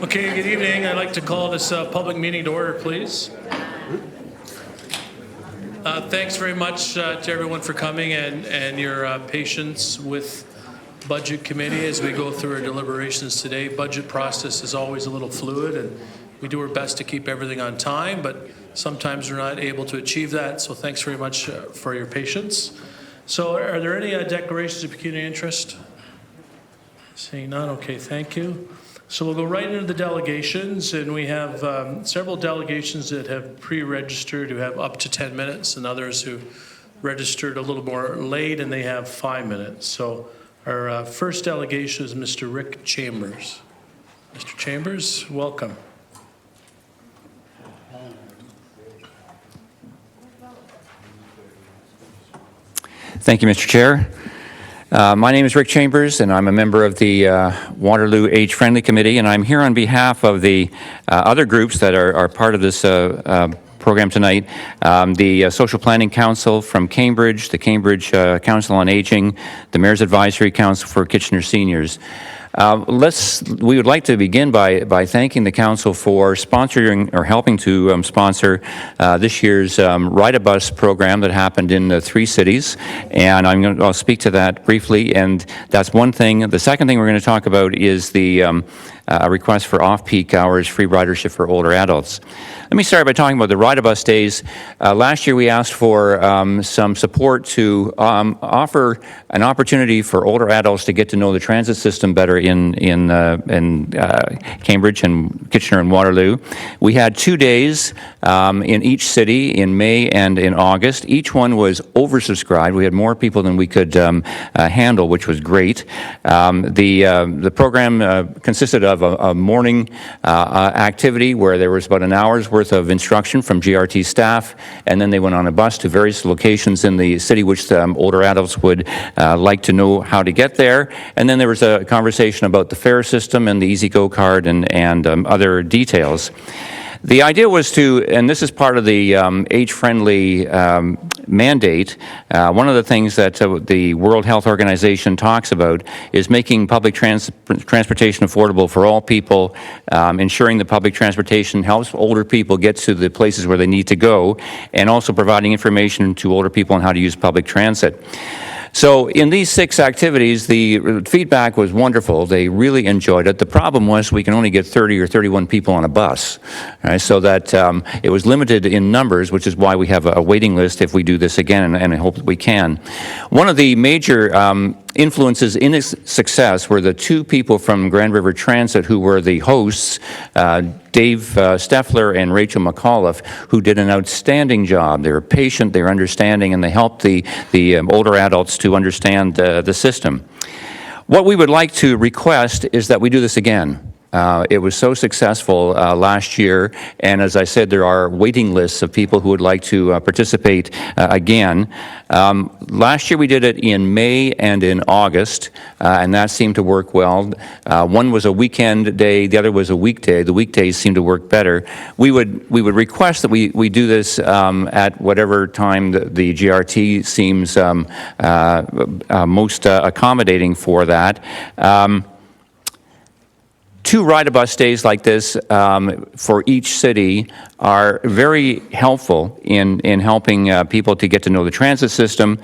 Okay, good evening. I'd like to call this public meeting to order, please. Thanks very much to everyone for coming and your patience with Budget Committee as we go through our deliberations today. Budget process is always a little fluid, and we do our best to keep everything on time, but sometimes we're not able to achieve that, so thanks very much for your patience. So are there any declarations of pecuniary interest? Seeing none, okay, thank you. So we'll go right into the delegations, and we have several delegations that have pre-registered who have up to 10 minutes, and others who registered a little more late and they have 5 minutes. So our first delegation is Mr. Rick Chambers. Mr. Chambers, welcome. Thank you, Mr. Chair. My name is Rick Chambers, and I'm a member of the Waterloo Age-Friendly Committee, and I'm here on behalf of the other groups that are part of this program tonight. The Social Planning Council from Cambridge, the Cambridge Council on Aging, the Mayor's Advisory Council for Kitchener Seniors. We would like to begin by thanking the council for sponsoring or helping to sponsor this year's Ride-a-Bus program that happened in the 3 cities, and I'll speak to that briefly. And that's one thing. The second thing we're going to talk about is the request for off-peak hours free ridership for older adults. Let me start by talking about the Ride-a-Bus days. Last year we asked for some support to offer an opportunity for older adults to get to know the transit system better in Cambridge and Kitchener and Waterloo. We had 2 days in each city in May and in August. Each one was oversubscribed. We had more people than we could handle, which was great. The program consisted of a morning activity where there was about an hour's worth of instruction from GRT staff, and then they went on a bus to various locations in the city which older adults would like to know how to get there. And then there was a conversation about the fare system and the Easy Go card and other details. The idea was to, and this is part of the age-friendly mandate, one of the things that the World Health Organization talks about is making public transportation affordable for all people, ensuring that public transportation helps older people get to the places where they need to go, and also providing information to older people on how to use public transit. So in these 6 activities, the feedback was wonderful. They really enjoyed it. The problem was we can only get 30 or 31 people on a bus, right? So that it was limited in numbers, which is why we have a waiting list if we do this again, and I hope that we can. One of the major influences in its success were the 2 people from Grand River Transit who were the hosts, Dave Steffler and Rachel McAuliffe, who did an outstanding job. They were patient, they were understanding, and they helped the older adults to understand the system. What we would like to request is that we do this again. It was so successful last year, and as I said, there are waiting lists of people who would like to participate again. Last year we did it in May and in August, and that seemed to work well. One was a weekend day, the other was a weekday. The weekdays seemed to work better. We would request that we do this at whatever time the GRT seems most accommodating for that. 2 Ride-a-Bus days like this for each city are very helpful in helping people to get to know the transit system.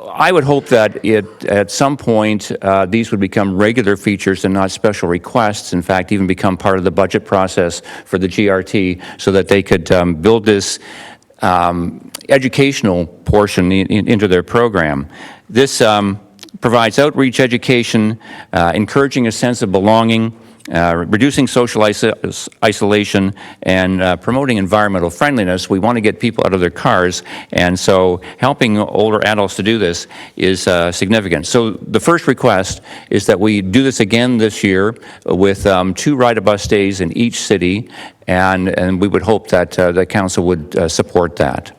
I would hope that at some point these would become regular features and not special requests, in fact even become part of the budget process for the GRT so that they could build this educational portion into their program. This provides outreach education, encouraging a sense of belonging, reducing social isolation, and promoting environmental friendliness. We want to get people out of their cars, and so helping older adults to do this is significant. So the first request is that we do this again this year with 2 Ride-a-Bus days in each city, and we would hope that the council would support that.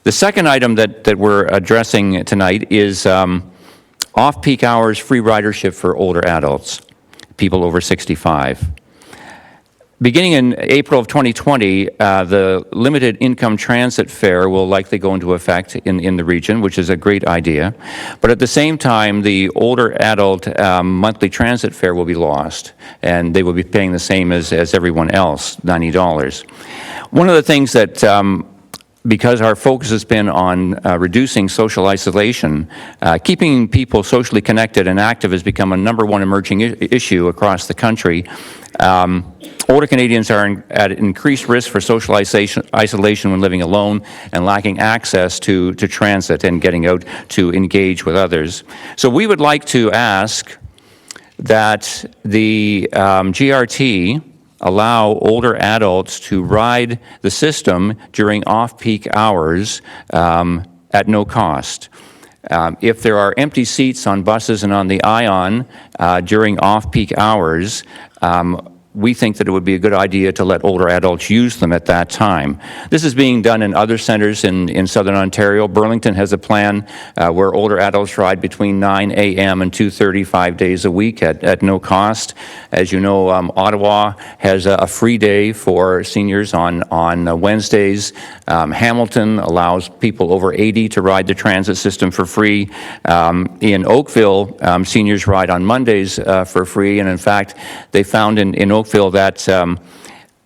The second item that we're addressing tonight is off-peak hours free ridership for older adults, people over 65. Beginning in April of 2020, the limited income transit fare will likely go into effect in the region, which is a great idea. But at the same time, the older adult monthly transit fare will be lost, and they will be paying the same as everyone else, $90. One of the things that because our focus has been on reducing social isolation, keeping people socially connected and active has become a #1 emerging issue across the country. Older Canadians are at increased risk for social isolation when living alone and lacking access to transit and getting out to engage with others. So we would like to ask that the GRT allow older adults to ride the system during off-peak hours at no cost. If there are empty seats on buses and on the ION during off-peak hours, we think that it would be a good idea to let older adults use them at that time. This is being done in other centres in Southern Ontario. Burlington has a plan where older adults ride between 9 a.m. and 2:30, 5 days a week at no cost. As you know, Ottawa has a free day for seniors on Wednesdays. Hamilton allows people over 80 to ride the transit system for free. In Oakville, seniors ride on Mondays for free, and in fact, they found in Oakville that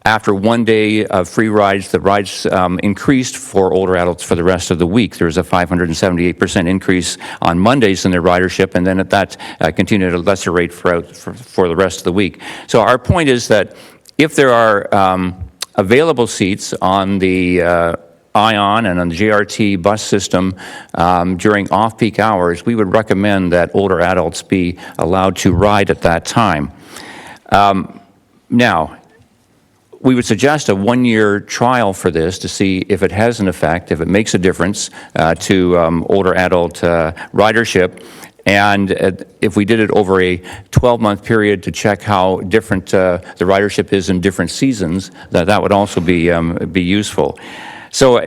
after 1 day of free rides, the rides increased for older adults for the rest of the week. There was a 578% increase on Mondays in their ridership, and then that continued at a lesser rate for the rest of the week. So our point is that if there are available seats on the ION and on the GRT bus system during off-peak hours, we would recommend that older adults be allowed to ride at that time. Now, we would suggest a 1-year trial for this to see if it has an effect, if it makes a difference to older adult ridership, and if we did it over a 12-month period to check how different the ridership is in different seasons, that would also be useful. So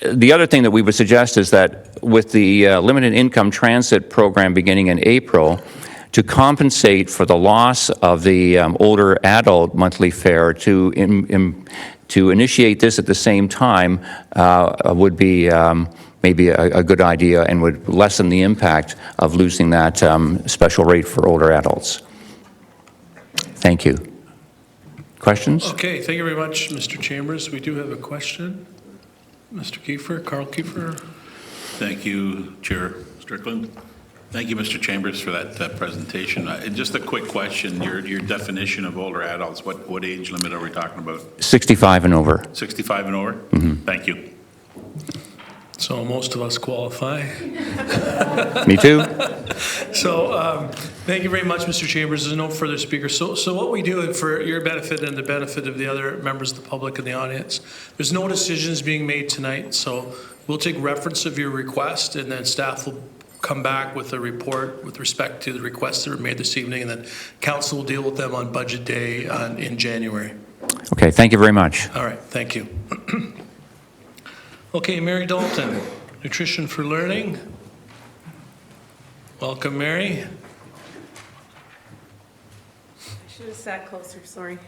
the other thing that we would suggest is that with the limited income transit program beginning in April, to compensate for the loss of the older adult monthly fare, to initiate this at the same time would be maybe a good idea and would lessen the impact of losing that special rate for older adults. Thank you. Questions? Okay, thank you very much, Mr. Chambers. We do have a question. Mr. Kiefer, Carl Kiefer. Thank you, Chair Strickland. Thank you, Mr. Chambers, for that presentation. Just a quick question, your definition of older adults, what age limit are we talking about? 65 and over. 65 and over? Mm-hmm. Thank you. So most of us qualify. Me too. So thank you very much, Mr. Chambers. There's no further speakers. So what we do, and for your benefit and the benefit of the other members of the public in the audience, there's no decisions being made tonight. So we'll take reference of your request, and then staff will come back with a report with respect to the requests that were made this evening, and then council will deal with them on budget day in January. Okay, thank you very much. All right, thank you. Okay, Mary Dalton, Nutrition for Learning. Welcome, Mary. I should have sat closer, sorry.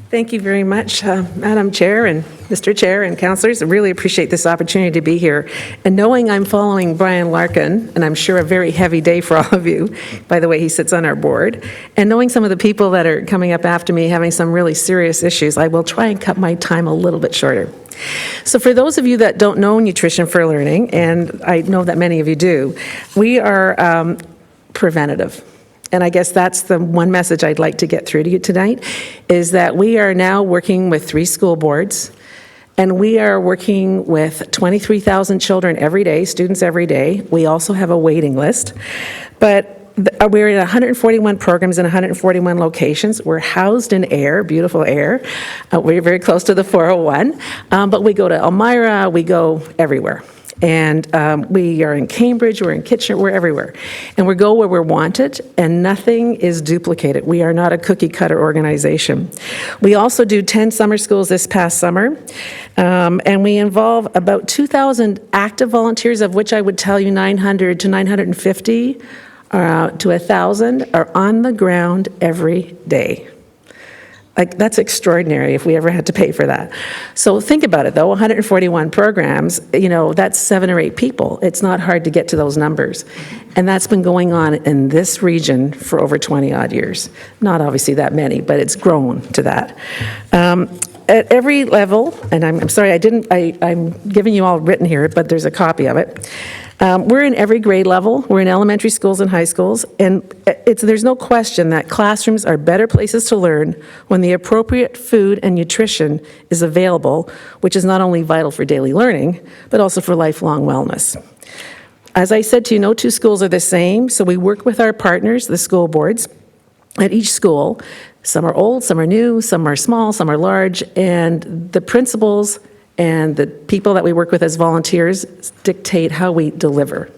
Thank you very much, Madam Chair and Mr. Chair and councillors. I really appreciate this opportunity to be here. And knowing I'm following Brian Larkin, and I'm sure a very heavy day for all of you, by the way, he sits on our board, and knowing some of the people that are coming up after me having some really serious issues, I will try and cut my time a little bit shorter. So for those of you that don't know Nutrition for Learning, and I know that many of you do, we are preventative. And I guess that's the one message I'd like to get through to you tonight, is that we are now working with 3 school boards, and we are working with 23,000 children every day, students every day. We also have a waiting list. But we're in 141 programs in 141 locations. We're housed in Ayr, beautiful Ayr. We're very close to the 401. But we go to Elmira, we go everywhere. And we are in Cambridge, we're in Kitchener, we're everywhere. And we go where we're wanted, and nothing is duplicated. We are not a cookie-cutter organization. We also do 10 summer schools this past summer, and we involve about 2,000 active volunteers, of which I would tell you 900 to 950 to 1,000 are on the ground every day. Like, that's extraordinary if we ever had to pay for that. So think about it, though, 141 programs, that's 7 or 8 people. It's not hard to get to those numbers. And that's been going on in this region for over 20-odd years. Not obviously that many, but it's grown to that. At every level, and I'm sorry, I'm giving you all written here, but there's a copy of it. We're in every grade level. We're in elementary schools and high schools, and there's no question that classrooms are better places to learn when the appropriate food and nutrition is available, which is not only vital for daily learning, but also for lifelong wellness. As I said to you, no two schools are the same, so we work with our partners, the school boards, at each school. Some are old, some are new, some are small, some are large, and the principals and the people that we work with as volunteers dictate how we deliver.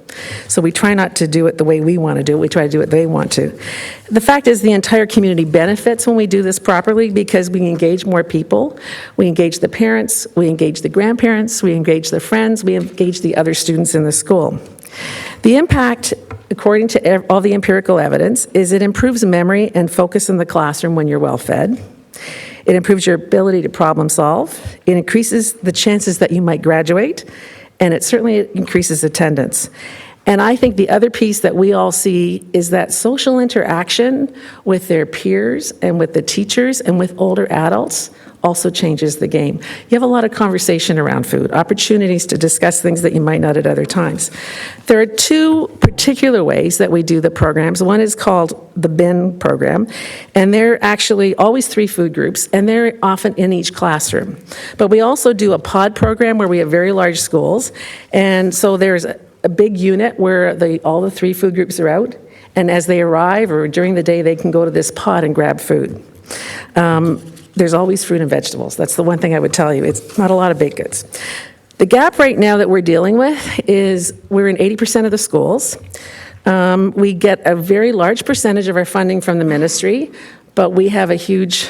So we try not to do it the way we want to do it, we try to do it they want to. The fact is the entire community benefits when we do this properly because we engage more people. We engage the parents, we engage the grandparents, we engage the friends, we engage the other students in the school. The impact, according to all the empirical evidence, is it improves memory and focus in the classroom when you're well fed. It improves your ability to problem solve. It increases the chances that you might graduate, and it certainly increases attendance. And I think the other piece that we all see is that social interaction with their peers and with the teachers and with older adults also changes the game. You have a lot of conversation around food, opportunities to discuss things that you might not at other times. There are 2 particular ways that we do the programs. One is called the BIN program, and they're actually always 3 food groups, and they're often in each classroom. But we also do a pod program where we have very large schools, and so there's a big unit where all the 3 food groups are out, and as they arrive or during the day, they can go to this pod and grab food. There's always fruit and vegetables. That's the one thing I would tell you. It's not a lot of baked goods. The gap right now that we're dealing with is we're in 80% of the schools. We get a very large percentage of our funding from the ministry, but we have a huge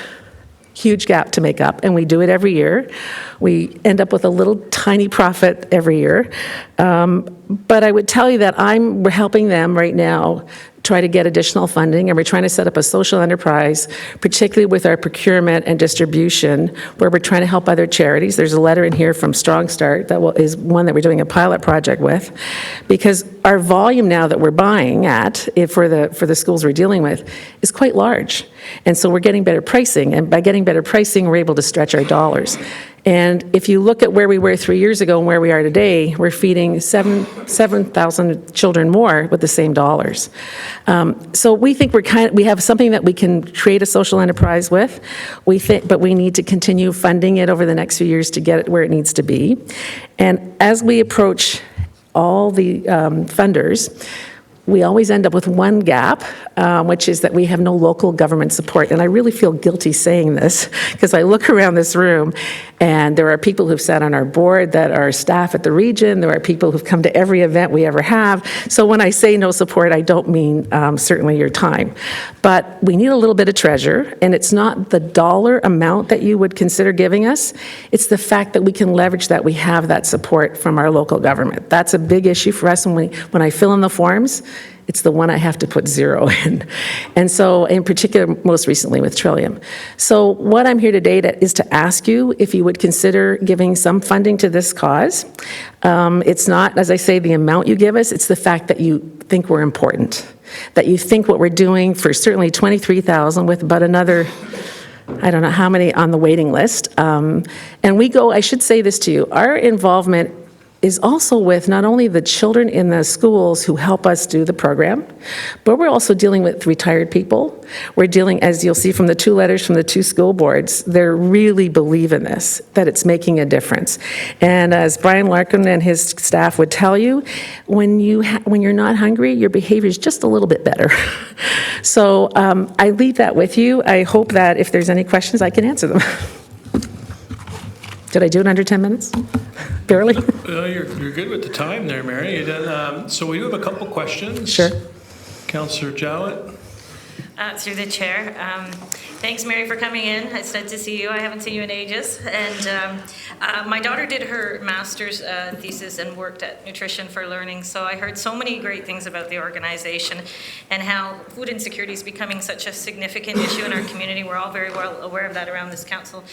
gap to make up, and we do it every year. We end up with a little tiny profit every year. But I would tell you that we're helping them right now try to get additional funding, and we're trying to set up a social enterprise, particularly with our procurement and distribution, where we're trying to help other charities. There's a letter in here from Strong Start that is one that we're doing a pilot project with, because our volume now that we're buying at, for the schools we're dealing with, is quite large. And so we're getting better pricing, and by getting better pricing, we're able to stretch our dollars. And if you look at where we were 3 years ago and where we are today, we're feeding 7,000 children more with the same dollars. So we think we have something that we can create a social enterprise with. But we need to continue funding it over the next few years to get it where it needs to be. And as we approach all the funders, we always end up with one gap, which is that we have no local government support. And I really feel guilty saying this because I look around this room and there are people who've sat on our board that are staff at the region. There are people who've come to every event we ever have. So when I say no support, I don't mean certainly your time. But we need a little bit of treasure, and it's not the dollar amount that you would consider giving us. It's the fact that we can leverage that we have that support from our local government. That's a big issue for us when I fill in the forms. It's the one I have to put 0 in. And so, in particular, most recently with Trillium. So what I'm here today is to ask you if you would consider giving some funding to this cause. It's not, as I say, the amount you give us, it's the fact that you think we're important, that you think what we're doing for certainly 23,000 with about another, I don't know how many on the waiting list. And I should say this to you, our involvement is also with not only the children in the schools who help us do the program, but we're also dealing with retired people. We're dealing, as you'll see from the 2 letters from the 2 school boards, they really believe in this, that it's making a difference. And as Brian Larkin and his staff would tell you, when you're not hungry, your behavior is just a little bit better. So I leave that with you. I hope that if there's any questions, I can answer them. Did I do it under 10 minutes? Barely? Well, you're good with the time there, Mary. So we do have a couple questions. Sure. Councillor Jowett. Through the chair. Thanks, Mary, for coming in. It's nice to see you. I haven't seen you in ages. And my daughter did her master's thesis and worked at Nutrition for Learning. So I heard so many great things about the organization and how food insecurity is becoming such a significant issue in our community. We're all very well aware of that around this council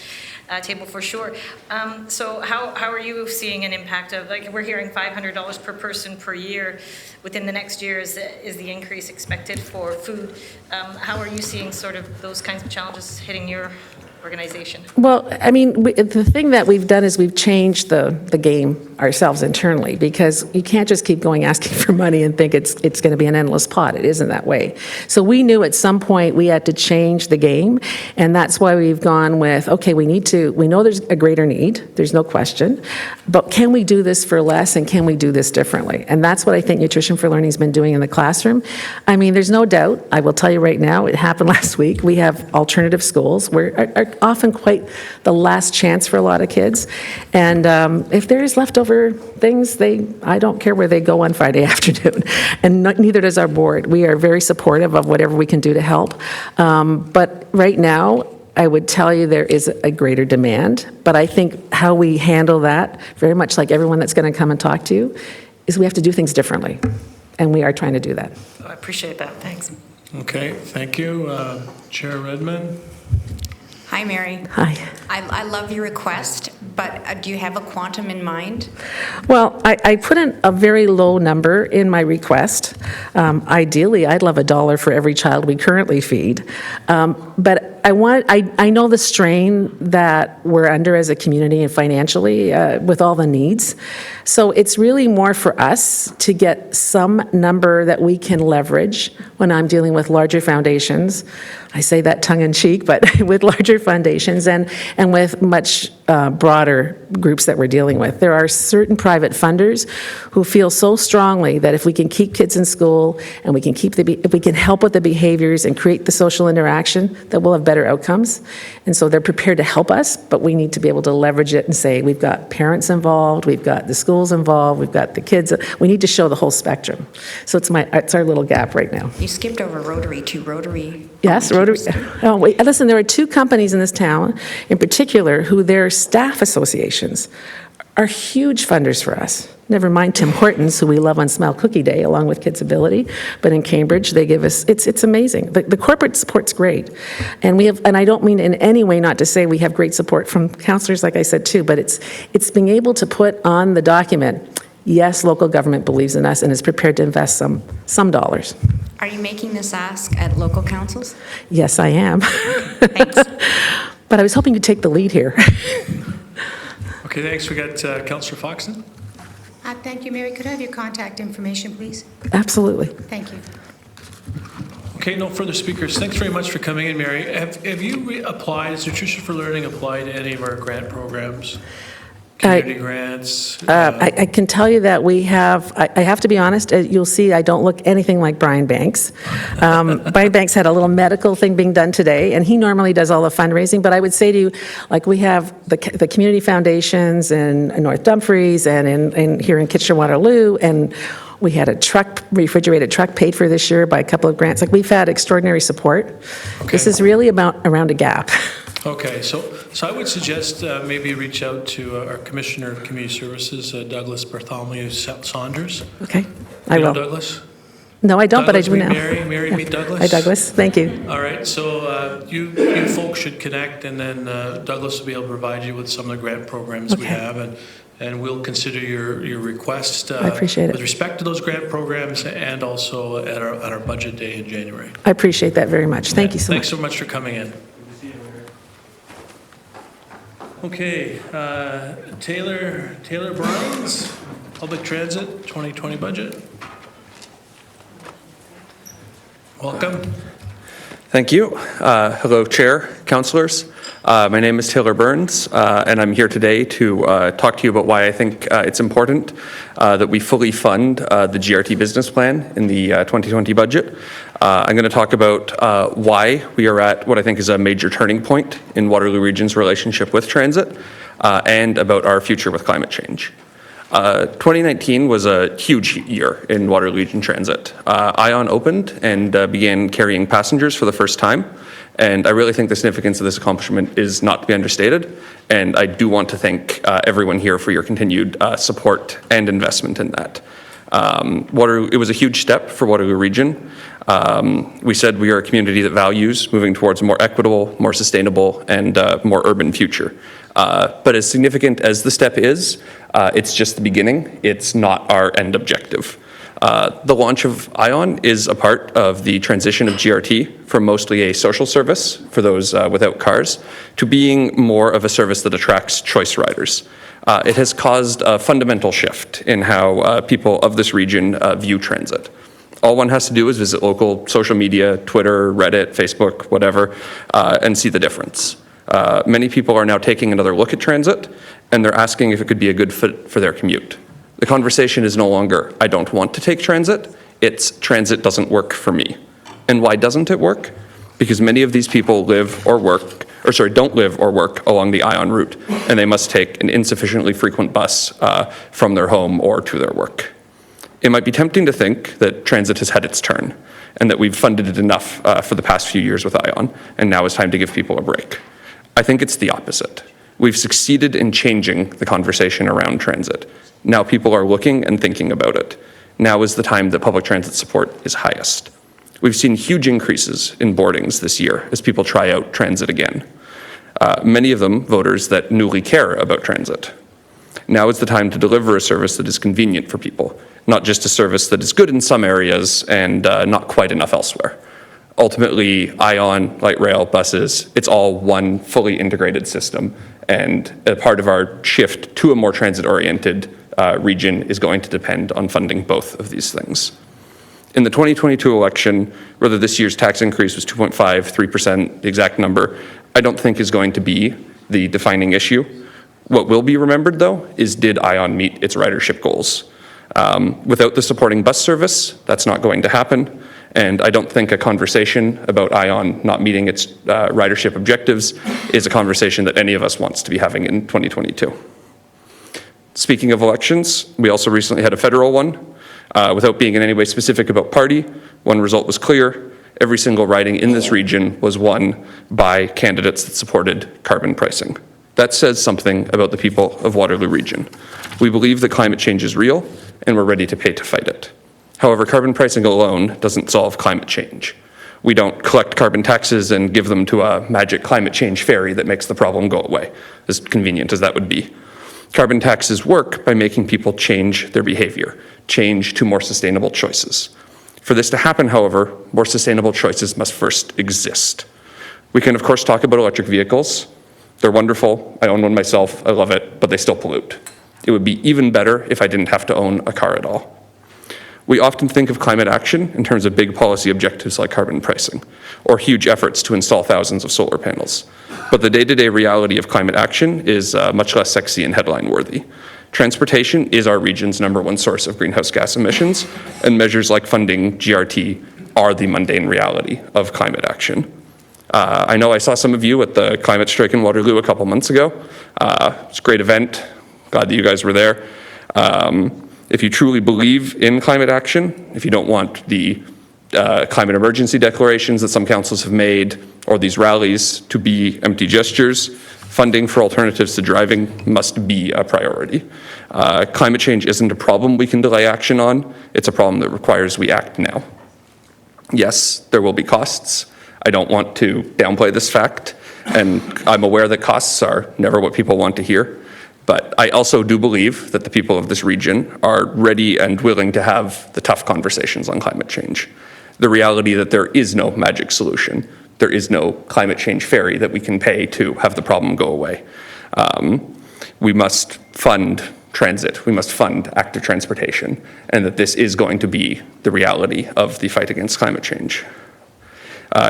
table for sure. So how are you seeing an impact of, like, we're hearing $500 per person per year within the next year is the increase expected for food. How are you seeing sort of those kinds of challenges hitting your organization? Well, I mean, the thing that we've done is we've changed the game ourselves internally, because you can't just keep going asking for money and think it's going to be an endless pot. It isn't that way. So we knew at some point we had to change the game, and that's why we've gone with, okay, we know there's a greater need, there's no question, but can we do this for less, and can we do this differently? And that's what I think Nutrition for Learning has been doing in the classroom. I mean, there's no doubt, I will tell you right now, it happened last week, we have alternative schools where are often quite the last chance for a lot of kids, and if there's leftover things, I don't care where they go on Friday afternoon, and neither does our board. We are very supportive of whatever we can do to help, but right now, I would tell you there is a greater demand, but I think how we handle that, very much like everyone that's going to come and talk to you, is we have to do things differently, and we are trying to do that. I appreciate that. Thanks. Okay, thank you. Chair Redmond? Hi, Mary. Hi. I love your request, but do you have a quantum in mind? Well, I put in a very low number in my request. Ideally, I'd love $1 for every child we currently feed. But I know the strain that we're under as a community and financially with all the needs. So it's really more for us to get some number that we can leverage when I'm dealing with larger foundations. I say that tongue-in-cheek, but with larger foundations and with much broader groups that we're dealing with. There are certain private funders who feel so strongly that if we can keep kids in school and if we can help with the behaviors and create the social interaction, that we'll have better outcomes. And so they're prepared to help us, but we need to be able to leverage it and say, we've got parents involved, we've got the schools involved, we've got the kids. We need to show the whole spectrum. So it's our little gap right now. You skipped over Rotary to Rotary. Yes, Rotary. Oh, wait, listen, there are two companies in this town in particular who their staff associations are huge funders for us. Never mind Tim Hortons, who we love on Smile Cookie Day, along with Kids Ability. But in Cambridge, they give us, it's amazing. The corporate support's great. And I don't mean in any way not to say we have great support from counselors, like I said too, but it's being able to put on the document, yes, local government believes in us and is prepared to invest some dollars. Are you making this ask at local councils? Yes, I am. Thanks. But I was hoping you'd take the lead here. Okay, thanks. We got Councillor Foxton. Thank you, Mary. Could I have your contact information, please? Absolutely. Thank you. Okay, no further speakers. Thanks very much for coming in, Mary. Have you applied, has Nutrition for Learning applied to any of our grant programs? Community grants? I can tell you that we have, I have to be honest, you'll see I don't look anything like Brian Banks. Brian Banks had a little medical thing being done today, and he normally does all the fundraising, but I would say to you, like we have the community foundations in North Dumfries and in here in Kitchener-Waterloo, and we had a refrigerated truck paid for this year by a couple of grants. Like, we've had extraordinary support. Okay. This is really around a gap. Okay, so I would suggest maybe reach out to our Commissioner of Community Services, Douglas Bartholomew Saunders. Okay, I will. You know Douglas? No, I don't, Douglas, but I do now. Mary, meet Douglas. Hi, Douglas. Thank you. All right, so you folks should connect, and then Douglas will be able to provide you with some of the grant programs we have, and we'll consider your request. I appreciate it. With respect to those grant programs, and also at our budget day in January. I appreciate that very much. Thank you so much. Thanks so much for coming in. Okay, Taylor Brynes, Public Transit 2020 budget. Welcome. Thank you. Hello, Chair, Councillors. My name is Taylor Burns, and I'm here today to talk to you about why I think it's important that we fully fund the GRT business plan in the 2020 budget. I'm going to talk about why we are at what I think is a major turning point in Waterloo Region's relationship with transit, and about our future with climate change. 2019 was a huge year in Waterloo Region Transit. ION opened and began carrying passengers for the first time, and I really think the significance of this accomplishment is not to be understated, and I do want to thank everyone here for your continued support and investment in that. It was a huge step for Waterloo Region. We said we are a community that values moving towards a more equitable, more sustainable, and more urban future. But as significant as the step is, it's just the beginning. It's not our end objective. The launch of ION is a part of the transition of GRT from mostly a social service for those without cars to being more of a service that attracts choice riders. It has caused a fundamental shift in how people of this region view transit. All one has to do is visit local social media, Twitter, Reddit, Facebook, whatever, and see the difference. Many people are now taking another look at transit, and they're asking if it could be a good fit for their commute. The conversation is no longer, I don't want to take transit, it's transit doesn't work for me. And why doesn't it work? Because many of these people don't live or work along the ION route, and they must take an insufficiently frequent bus from their home or to their work. It might be tempting to think that transit has had its turn, and that we've funded it enough for the past few years with ION, and now is time to give people a break. I think it's the opposite. We've succeeded in changing the conversation around transit. Now people are looking and thinking about it. Now is the time that public transit support is highest. We've seen huge increases in boardings this year as people try out transit again. Many of them voters that newly care about transit. Now is the time to deliver a service that is convenient for people, not just a service that is good in some areas and not quite enough elsewhere. Ultimately, ION, light rail, buses, it's all one fully integrated system, and a part of our shift to a more transit-oriented region is going to depend on funding both of these things. In the 2022 election, whether this year's tax increase was 2.5%, 3%, the exact number, I don't think is going to be the defining issue. What will be remembered, though, is did ION meet its ridership goals? Without the supporting bus service, that's not going to happen, and I don't think a conversation about ION not meeting its ridership objectives is a conversation that any of us wants to be having in 2022. Speaking of elections, we also recently had a federal one. Without being in any way specific about party, one result was clear. Every single riding in this region was won by candidates that supported carbon pricing. That says something about the people of Waterloo Region. We believe that climate change is real, and we're ready to pay to fight it. However, carbon pricing alone doesn't solve climate change. We don't collect carbon taxes and give them to a magic climate change fairy that makes the problem go away, as convenient as that would be. Carbon taxes work by making people change their behavior, change to more sustainable choices. For this to happen, however, more sustainable choices must first exist. We can, of course, talk about electric vehicles. They're wonderful. I own one myself. I love it, but they still pollute. It would be even better if I didn't have to own a car at all. We often think of climate action in terms of big policy objectives like carbon pricing, or huge efforts to install thousands of solar panels. But the day-to-day reality of climate action is much less sexy and headline-worthy. Transportation is our region's #1 source of greenhouse gas emissions, and measures like funding GRT are the mundane reality of climate action. I know I saw some of you at the climate strike in Waterloo a couple months ago. It's a great event. Glad that you guys were there. If you truly believe in climate action, if you don't want the climate emergency declarations that some councils have made or these rallies to be empty gestures, funding for alternatives to driving must be a priority. Climate change isn't a problem we can delay action on. It's a problem that requires we act now. Yes, there will be costs. I don't want to downplay this fact, and I'm aware that costs are never what people want to hear. But I also do believe that the people of this region are ready and willing to have the tough conversations on climate change. The reality that there is no magic solution. There is no climate change fairy that we can pay to have the problem go away. We must fund transit. We must fund active transportation, and that this is going to be the reality of the fight against climate change.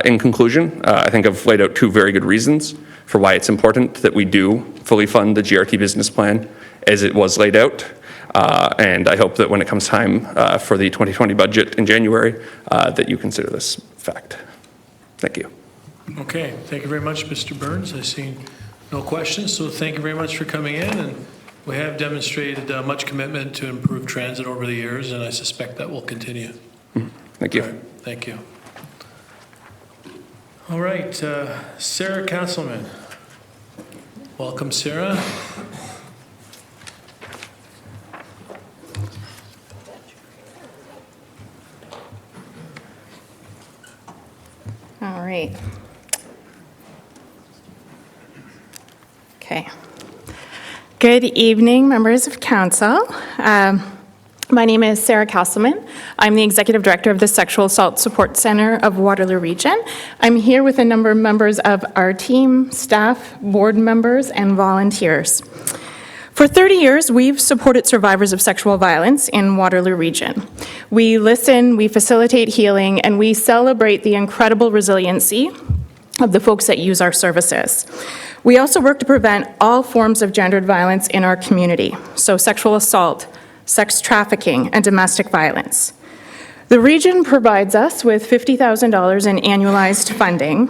In conclusion, I think I've laid out two very good reasons for why it's important that we do fully fund the GRT business plan as it was laid out. And I hope that when it comes time for the 2020 budget in January, that you consider this fact. Thank you. Okay, thank you very much, Mr. Burns. I see no questions, so thank you very much for coming in, and We have demonstrated much commitment to improve transit over the years, and I suspect that will continue. Thank you. All right, thank you. All right, Sara Casselman. Welcome, Sara. All right. Okay. Good evening, members of council. My name is Sara Casselman. I'm the Executive Director of the Sexual Assault Support Center of Waterloo Region. I'm here with a number of members of our team, staff, board members, and volunteers. For 30 years, we've supported survivors of sexual violence in Waterloo Region. We listen, we facilitate healing, and we celebrate the incredible resiliency of the folks that use our services. We also work to prevent all forms of gendered violence in our community, so sexual assault, sex trafficking, and domestic violence. The region provides us with $50,000 in annualized funding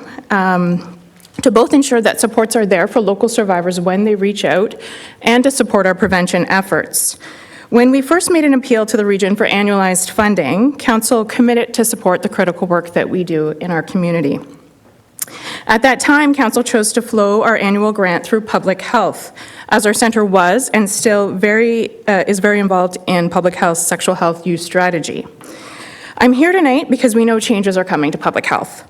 to both ensure that supports are there for local survivors when they reach out and to support our prevention efforts. When we first made an appeal to the region for annualized funding, council committed to support the critical work that we do in our community. At that time, council chose to flow our annual grant through public health, as our center was and still is very involved in public health sexual health use strategy. I'm here tonight because we know changes are coming to public health.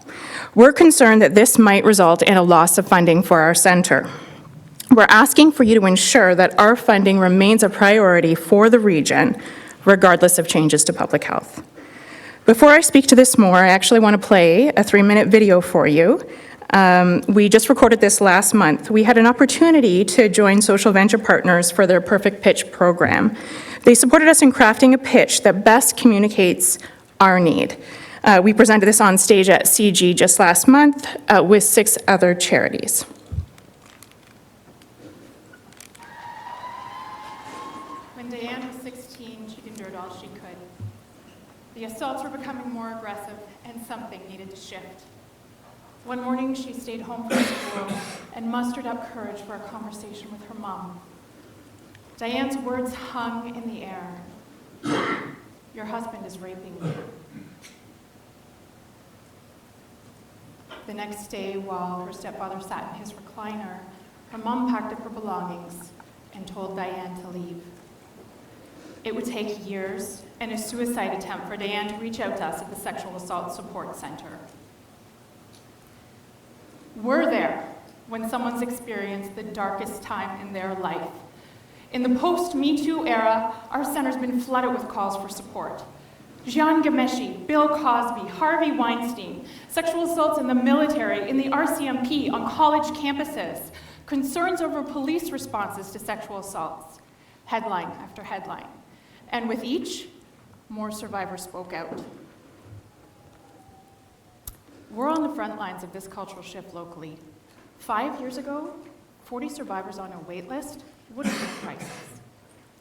We're concerned that this might result in a loss of funding for our center. We're asking for you to ensure that our funding remains a priority for the region, regardless of changes to public health. Before I speak to this more, I actually want to play a 3-minute video for you. We just recorded this last month. We had an opportunity to join Social Venture Partners for their Perfect Pitch program. They supported us in crafting a pitch that best communicates our need. We presented this on stage at CG just last month with 6 other charities. When Diane was 16, she endured all she could. The assaults were becoming more aggressive, and something needed to shift. One morning, she stayed home from school and mustered up courage for a conversation with her mom. Diane's words hung in the air. "Your husband is raping me." The next day, while her stepfather sat in his recliner, her mom packed up her belongings and told Diane to leave. It would take years and a suicide attempt for Diane to reach out to us at the Sexual Assault Support Center. We're there when someone's experienced the darkest time in their life. In the post-Me Too era, our center's been flooded with calls for support. Jian Ghomeshi, Bill Cosby, Harvey Weinstein, sexual assaults in the military, in the RCMP, on college campuses, concerns over police responses to sexual assaults, headline after headline. And with each, more survivors spoke out. We're on the front lines of this cultural shift locally. 5 years ago, 40 survivors on a wait list would have been a crisis.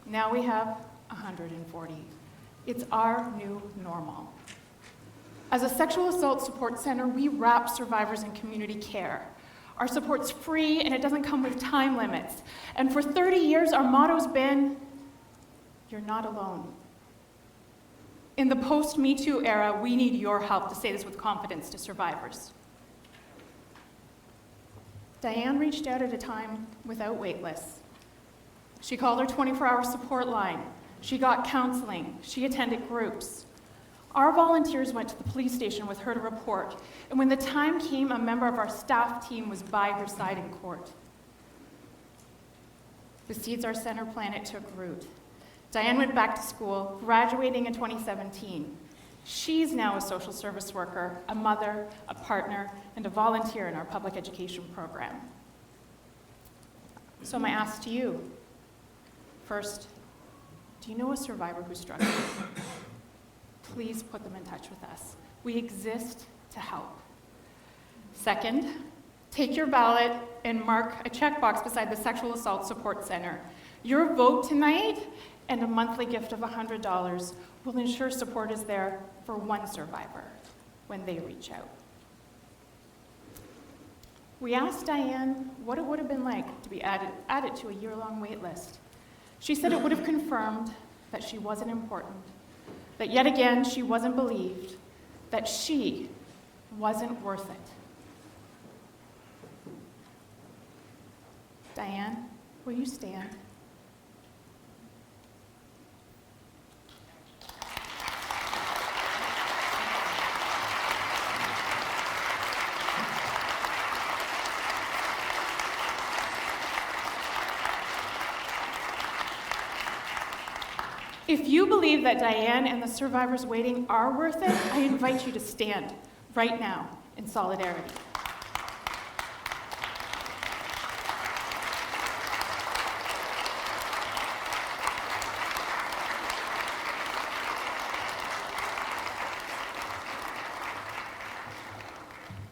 Now we have 140. It's our new normal. As a sexual assault support center, we wrap survivors in community care. Our support's free and it doesn't come with time limits. And for 30 years, our motto's been, "You're not alone." In the post-Me Too era, we need your help to say this with confidence to survivors. Diane reached out at a time without wait lists. She called her 24-hour support line. She got counseling. She attended groups. Our volunteers went to the police station with her to report, and when the time came, a member of our staff team was by her side in court. The seeds our center planted took root. Diane went back to school, graduating in 2017. She's now a social service worker, a mother, a partner, and a volunteer in our public education program. So my ask to you, first, do you know a survivor who's struggling? Please put them in touch with us. We exist to help. Second, take your ballot and mark a checkbox beside the Sexual Assault Support Center. Your vote tonight and a monthly gift of $100 will ensure support is there for one survivor when they reach out. We asked Diane what it would have been like to be added to a year-long wait list. She said it would have confirmed that she wasn't important, that yet again she wasn't believed, that she wasn't worth it. Diane, will you stand? If you believe that Diane and the survivors waiting are worth it, I invite you to stand right now in solidarity.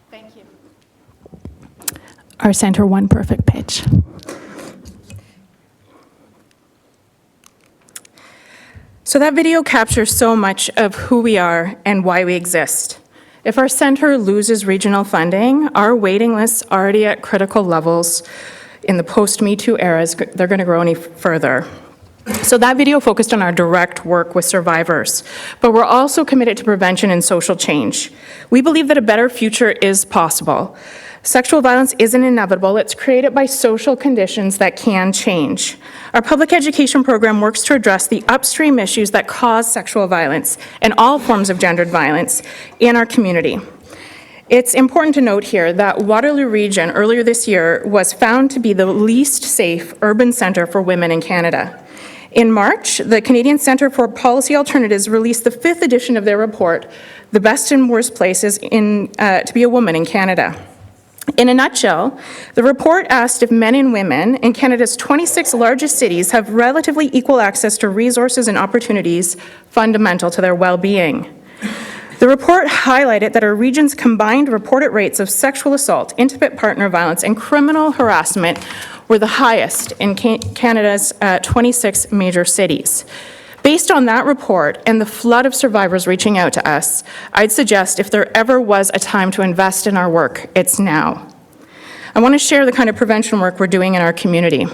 Thank you. Our center one perfect pitch. So that video captures so much of who we are and why we exist. If our center loses regional funding, our waiting lists already at critical levels in the post-Me Too era, they're going to grow any further. So that video focused on our direct work with survivors, but we're also committed to prevention and social change. We believe that a better future is possible. Sexual violence isn't inevitable, it's created by social conditions that can change. Our public education program works to address the upstream issues that cause sexual violence and all forms of gendered violence in our community. It's important to note here that Waterloo Region earlier this year was found to be the least safe urban centre for women in Canada. In March, the Canadian Centre for Policy Alternatives released the 5th edition of their report, The Best and Worst Places to be a Woman in Canada. In a nutshell, the report asked if men and women in Canada's 26 largest cities have relatively equal access to resources and opportunities fundamental to their well-being. The report highlighted that our region's combined reported rates of sexual assault, intimate partner violence, and criminal harassment were the highest in Canada's 26 major cities. Based on that report and the flood of survivors reaching out to us, I'd suggest if there ever was a time to invest in our work, it's now. I want to share the kind of prevention work we're doing in our community.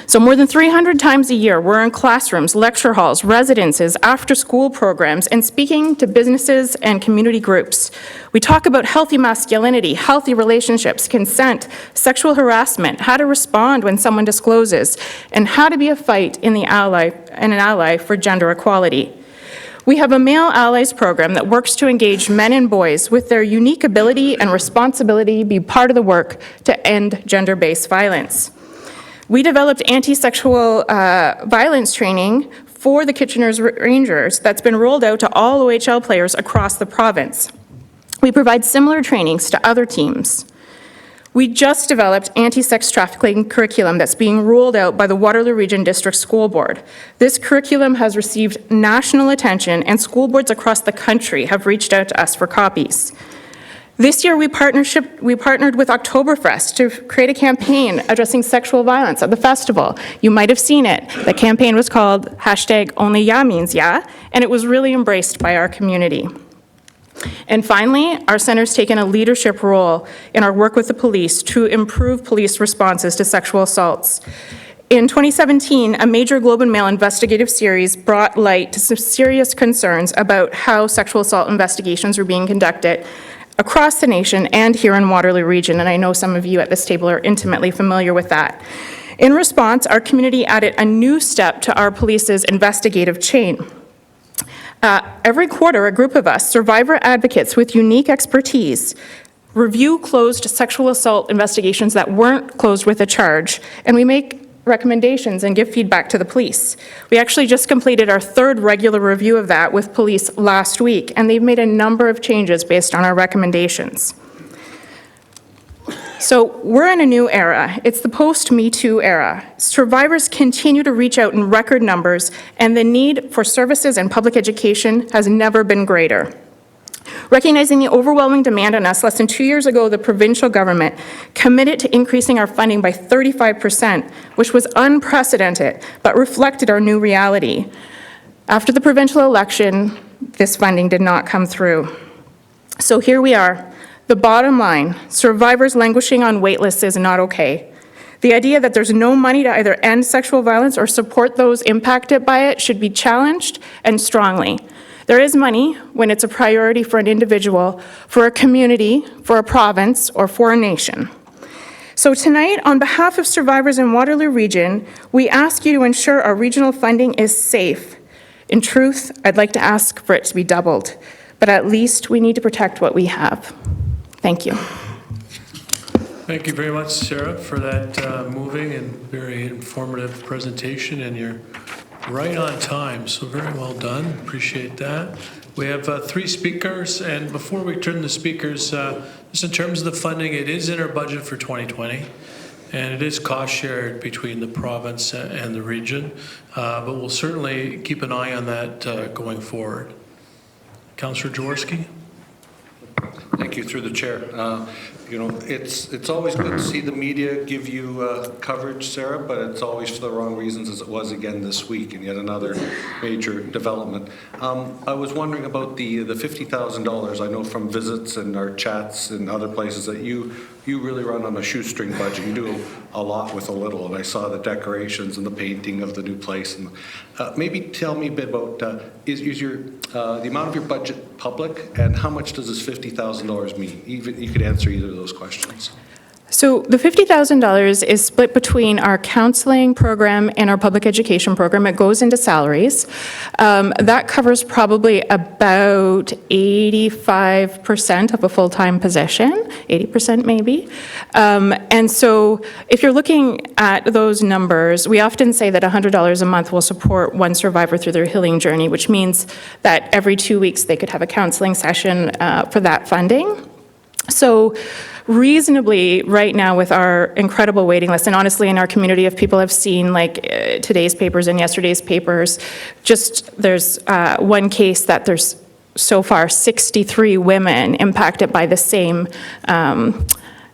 So more than 300 times a year, we're in classrooms, lecture halls, residences, after-school programs, and speaking to businesses and community groups. We talk about healthy masculinity, healthy relationships, consent, sexual harassment, how to respond when someone discloses, and how to be a fight in an ally for gender equality. We have a Male Allies program that works to engage men and boys with their unique ability and responsibility to be part of the work to end gender-based violence. We developed anti-sexual violence training for the Kitchener's Rangers that's been rolled out to all OHL players across the province. We provide similar trainings to other teams. We just developed anti-sex trafficking curriculum that's being rolled out by the Waterloo Region District School Board. This curriculum has received national attention, and school boards across the country have reached out to us for copies. This year, we partnered with Oktoberfest to create a campaign addressing sexual violence at the festival. You might have seen it. The campaign was called #OnlyYa and it was really embraced by our community. And finally, our center's taken a leadership role in our work with the police to improve police responses to sexual assaults. In 2017, a major Globe and Mail investigative series brought light to some serious concerns about how sexual assault investigations were being conducted across the nation and here in Waterloo Region, and I know some of you at this table are intimately familiar with that. In response, our community added a new step to our police's investigative chain. Every quarter, a group of us, survivor advocates with unique expertise, review closed sexual assault investigations that weren't closed with a charge, and we make recommendations and give feedback to the police. We actually just completed our 3rd regular review of that with police last week, and they've made a number of changes based on our recommendations. So we're in a new era. It's the post-Me Too era. Survivors continue to reach out in record numbers, and the need for services and public education has never been greater. Recognizing the overwhelming demand on us, less than 2 years ago, the provincial government committed to increasing our funding by 35%, which was unprecedented, but reflected our new reality. After the provincial election, this funding did not come through. So here we are. The bottom line, survivors languishing on wait lists is not okay. The idea that there's no money to either end sexual violence or support those impacted by it should be challenged, and strongly. There is money when it's a priority for an individual, for a community, for a province, or for a nation. So tonight, on behalf of survivors in Waterloo Region, we ask you to ensure our regional funding is safe. In truth, I'd like to ask for it to be doubled, but at least we need to protect what we have. Thank you. Thank you very much, Sara, for that moving and very informative presentation, and you're right on time, so very well done. Appreciate that. We have 3 speakers, and before we turn to speakers, just in terms of the funding, it is in our budget for 2020, and it is cost shared between the province and the region, but we'll certainly keep an eye on that going forward. Councillor Jaworski. Thank you, through the chair. You know, it's always good to see the media give you coverage, Sara, but it's always for the wrong reasons, as it was again this week, and yet another major development. I was wondering about the $50,000. I know from visits and our chats and other places that you really run on a shoestring budget. You do a lot with a little, and I saw the decorations and the painting of the new place. And maybe tell me a bit about is your the amount of your budget public, and how much does this $50,000 mean? Even you could answer either of those questions. So the $50,000 is split between our counseling program and our public education program. It goes into salaries. That covers probably about 85% of a full-time position, 80% maybe. And so if you're looking at those numbers, we often say that $100 a month will support one survivor through their healing journey, which means that every 2 weeks they could have a counseling session for that funding. So reasonably, right now with our incredible waiting list, and honestly in our community, if people have seen like today's papers and yesterday's papers, just there's one case that there's so far 63 women impacted by the same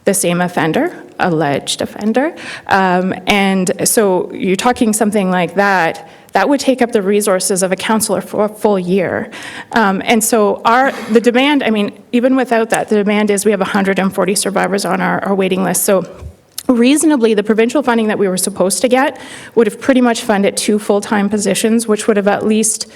offender, alleged offender. And so you're talking something like that would take up the resources of a counselor for a full year. And so the demand, I mean, even without that, the demand is we have 140 survivors on our waiting list. So reasonably, the provincial funding that we were supposed to get would have pretty much funded 2 full-time positions, which would have at least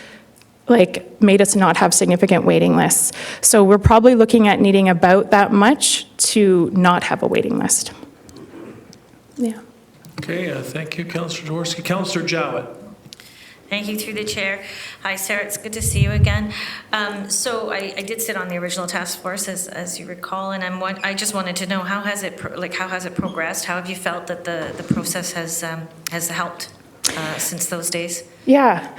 made us not have significant waiting lists. So we're probably looking at needing about that much to not have a waiting list. Yeah. Okay, thank you, Councillor Jaworski. Councillor Jowett. Thank you, through the chair. Hi, Sara, it's good to see you again. So I did sit on the original task force, as you recall, and I just wanted to know how has it progressed? How have you felt that the process has helped since those days? Yeah,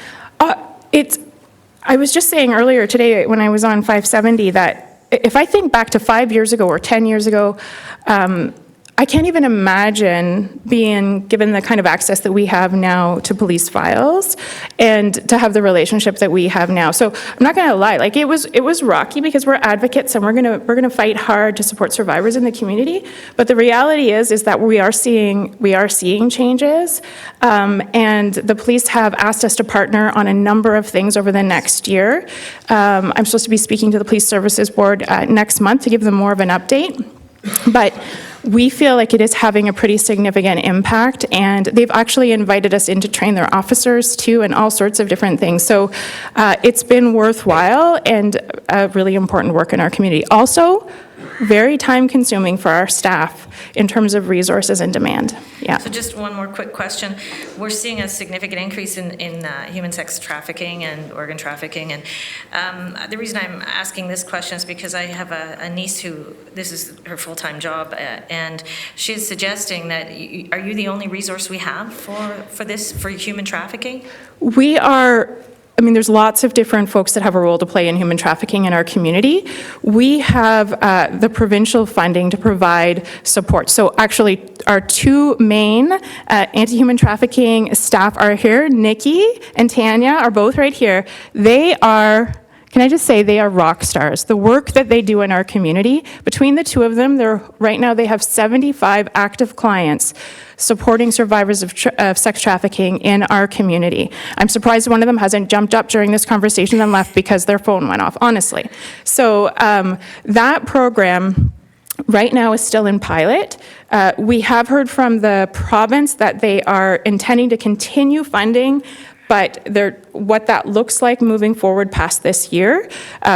I was just saying earlier today when I was on 570 that if I think back to 5 years ago or 10 years ago, I can't even imagine being given the kind of access that we have now to police files and to have the relationship that we have now. So I'm not going to lie, it was rocky because we're advocates and we're going to fight hard to support survivors in the community. But the reality is that we are seeing changes, and the police have asked us to partner on a number of things over the next year. I'm supposed to be speaking to the Police Services Board next month to give them more of an update, but we feel like it is having a pretty significant impact, and they've actually invited us in to train their officers too, and all sorts of different things. So it's been worthwhile and a really important work in our community. Also, very time-consuming for our staff in terms of resources and demand. Yeah. So just one more quick question. We're seeing a significant increase in human sex trafficking and organ trafficking, and the reason I'm asking this question is because I have a niece who, this is her full-time job, and she's suggesting that, are you the only resource we have for human trafficking? We are. I mean, there's lots of different folks that have a role to play in human trafficking in our community. We have the provincial funding to provide support. So actually, our 2 main anti-human trafficking staff are here. Nikki and Tanya are both right here. They are, can I just say, they are rock stars. The work that they do in our community, between the 2 of them, right now they have 75 active clients supporting survivors of sex trafficking in our community. I'm surprised one of them hasn't jumped up during this conversation and left because their phone went off, honestly. So that program right now is still in pilot. We have heard from the province that they are intending to continue funding, but what that looks like moving forward past this year,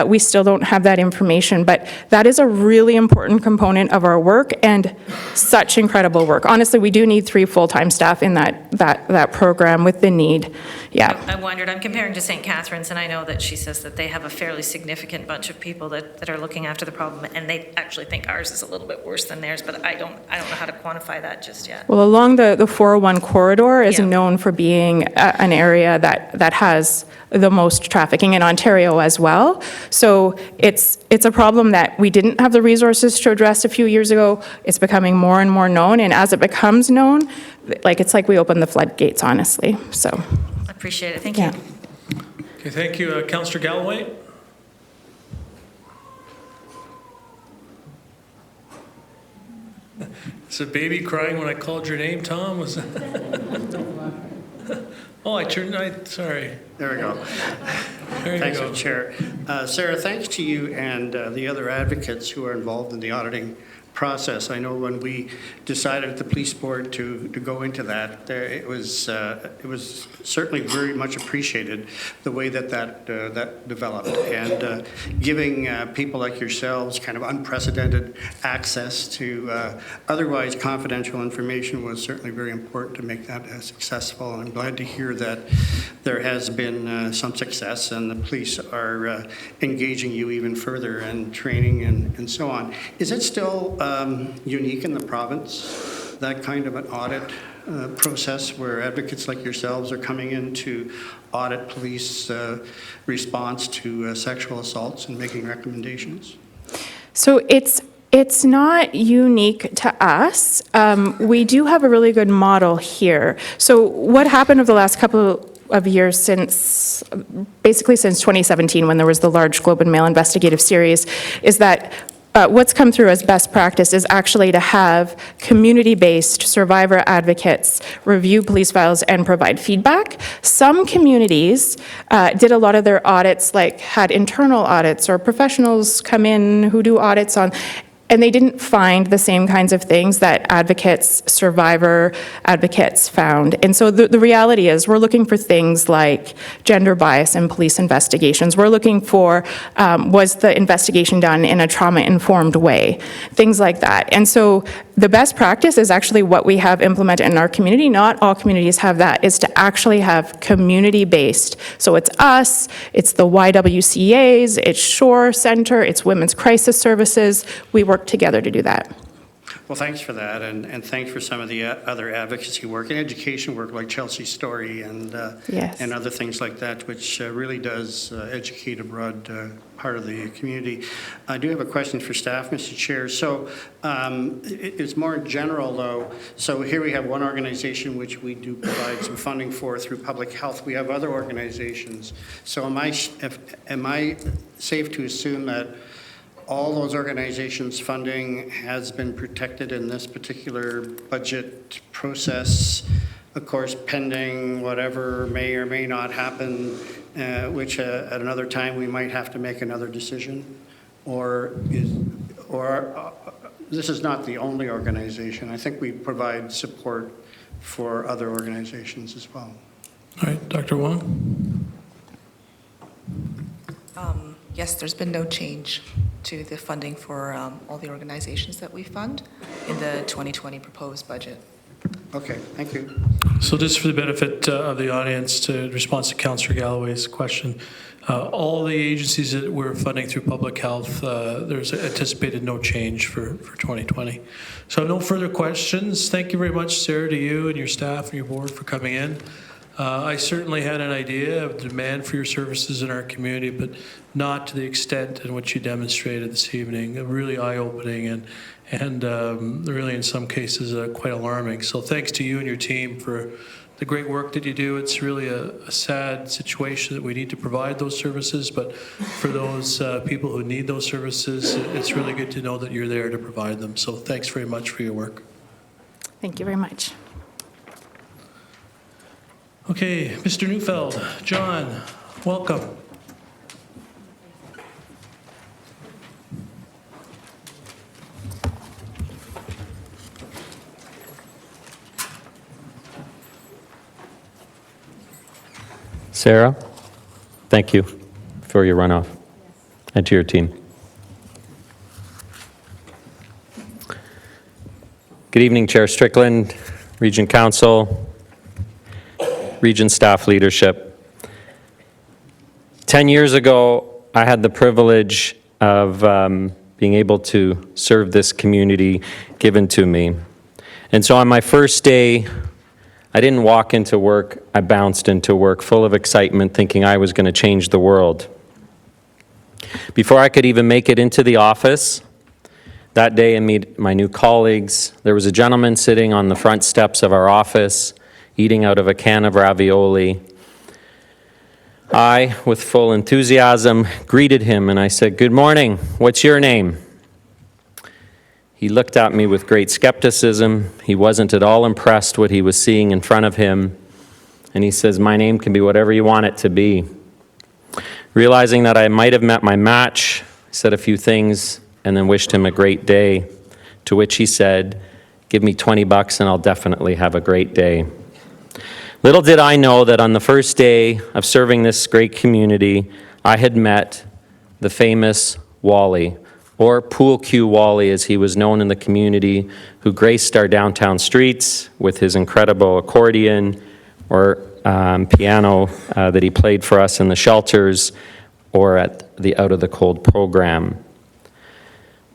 we still don't have that information. But that is a really important component of our work and such incredible work. Honestly, we do need 3 full-time staff in that program with the need. Yeah. I wondered, I'm comparing to St. Catharines, and I know that she says that they have a fairly significant bunch of people that are looking after the problem, and they actually think ours is a little bit worse than theirs, but I don't know how to quantify that just yet. Well, along the 401 corridor is Yeah. known for being an area that has the most trafficking in Ontario as well. So it's a problem that we didn't have the resources to address a few years ago. It's becoming more and more known, and as it becomes known, it's like we open the floodgates, honestly. So I appreciate it. Thank yeah. you. Okay, thank you. Councillor Galloway? Is a baby crying when I called your name, Tom? Was Oh, sorry. There we go. There you Thanks, go. Chair. Sara, thanks to you and the other advocates who are involved in the auditing process. I know when we decided at the police board to go into that, it was certainly very much appreciated the way that developed, and giving people like yourselves kind of unprecedented access to otherwise confidential information was certainly very important to make that successful. And I'm glad to hear that there has been some success, and the police are engaging you even further and training and so on. Is it still unique in the province, that kind of an audit process where advocates like yourselves are coming in to audit police response to sexual assaults and making recommendations? So it's not unique to us. We do have a really good model here. So what happened over the last couple of years basically since 2017, when there was the large Globe and Mail investigative series, is that what's come through as best practice is actually to have community-based survivor advocates review police files and provide feedback. Some communities did a lot of their audits, like had internal audits or professionals come in who do audits on, and they didn't find the same kinds of things that survivor advocates found. And so the reality is we're looking for things like gender bias in police investigations. We're looking for, was the investigation done in a trauma-informed way? Things like that. And so the best practice is actually what we have implemented in our community. Not all communities have that, is to actually have community-based. So it's us, it's the YWCAs, it's Shore Center, it's Women's Crisis Services. We work together to do that. Well, thanks for that, and thanks for some of the other advocacy work and education work like Chelsea's story and Yes. and other things like that, which really does educate a broad part of the community. I do have a question for staff, Mr. Chair. So it's more general, though. So here we have one organization which we do provide some funding for through public health. We have other organizations. So am I safe to assume that all those organizations' funding has been protected in this particular budget process, of course, pending whatever may or may not happen, which at another time we might have to make another decision? Or this is not the only organization. I think we provide support for other organizations as well. All right, Dr. Wong? Yes, there's been no change to the funding for all the organizations that we fund in the 2020 proposed budget. Okay, thank you. So just for the benefit of the audience, to response to Councillor Galloway's question, all the agencies that we're funding through public health, there's anticipated no change for 2020. So no further questions. Thank you very much, Sara, to you and your staff and your board for coming in. I certainly had an idea of demand for your services in our community, but not to the extent in which you demonstrated this evening. Really eye-opening and really in some cases quite alarming. So thanks to you and your team for the great work that you do. It's really a sad situation that we need to provide those services, but for those people who need those services, it's really good to know that you're there to provide them. So thanks very much for your work. Thank you very much. Okay, Mr. Neufeld, John, welcome. Sara, thank you for your runoff, and to your team. Good evening, Chair Strickland, Region Council, Region staff leadership. 10 years ago, I had the privilege of being able to serve this community given to me. And so on my first day, I didn't walk into work, I bounced into work full of excitement, thinking I was going to change the world. Before I could even make it into the office, that day and meet my new colleagues, there was a gentleman sitting on the front steps of our office, eating out of a can of ravioli. I, with full enthusiasm, greeted him and I said, "Good morning, what's your name?" He looked at me with great skepticism. He wasn't at all impressed what he was seeing in front of him. And he says, "My name can be whatever you want it to be." Realizing that I might have met my match, I said a few things and then wished him a great day, to which he said, "Give me $20 and I'll definitely have a great day." Little did I know that on the first day of serving this great community, I had met the famous Wally, or Pool Cue Wally as he was known in the community, who graced our downtown streets with his incredible accordion or piano that he played for us in the shelters or at the Out of the Cold program.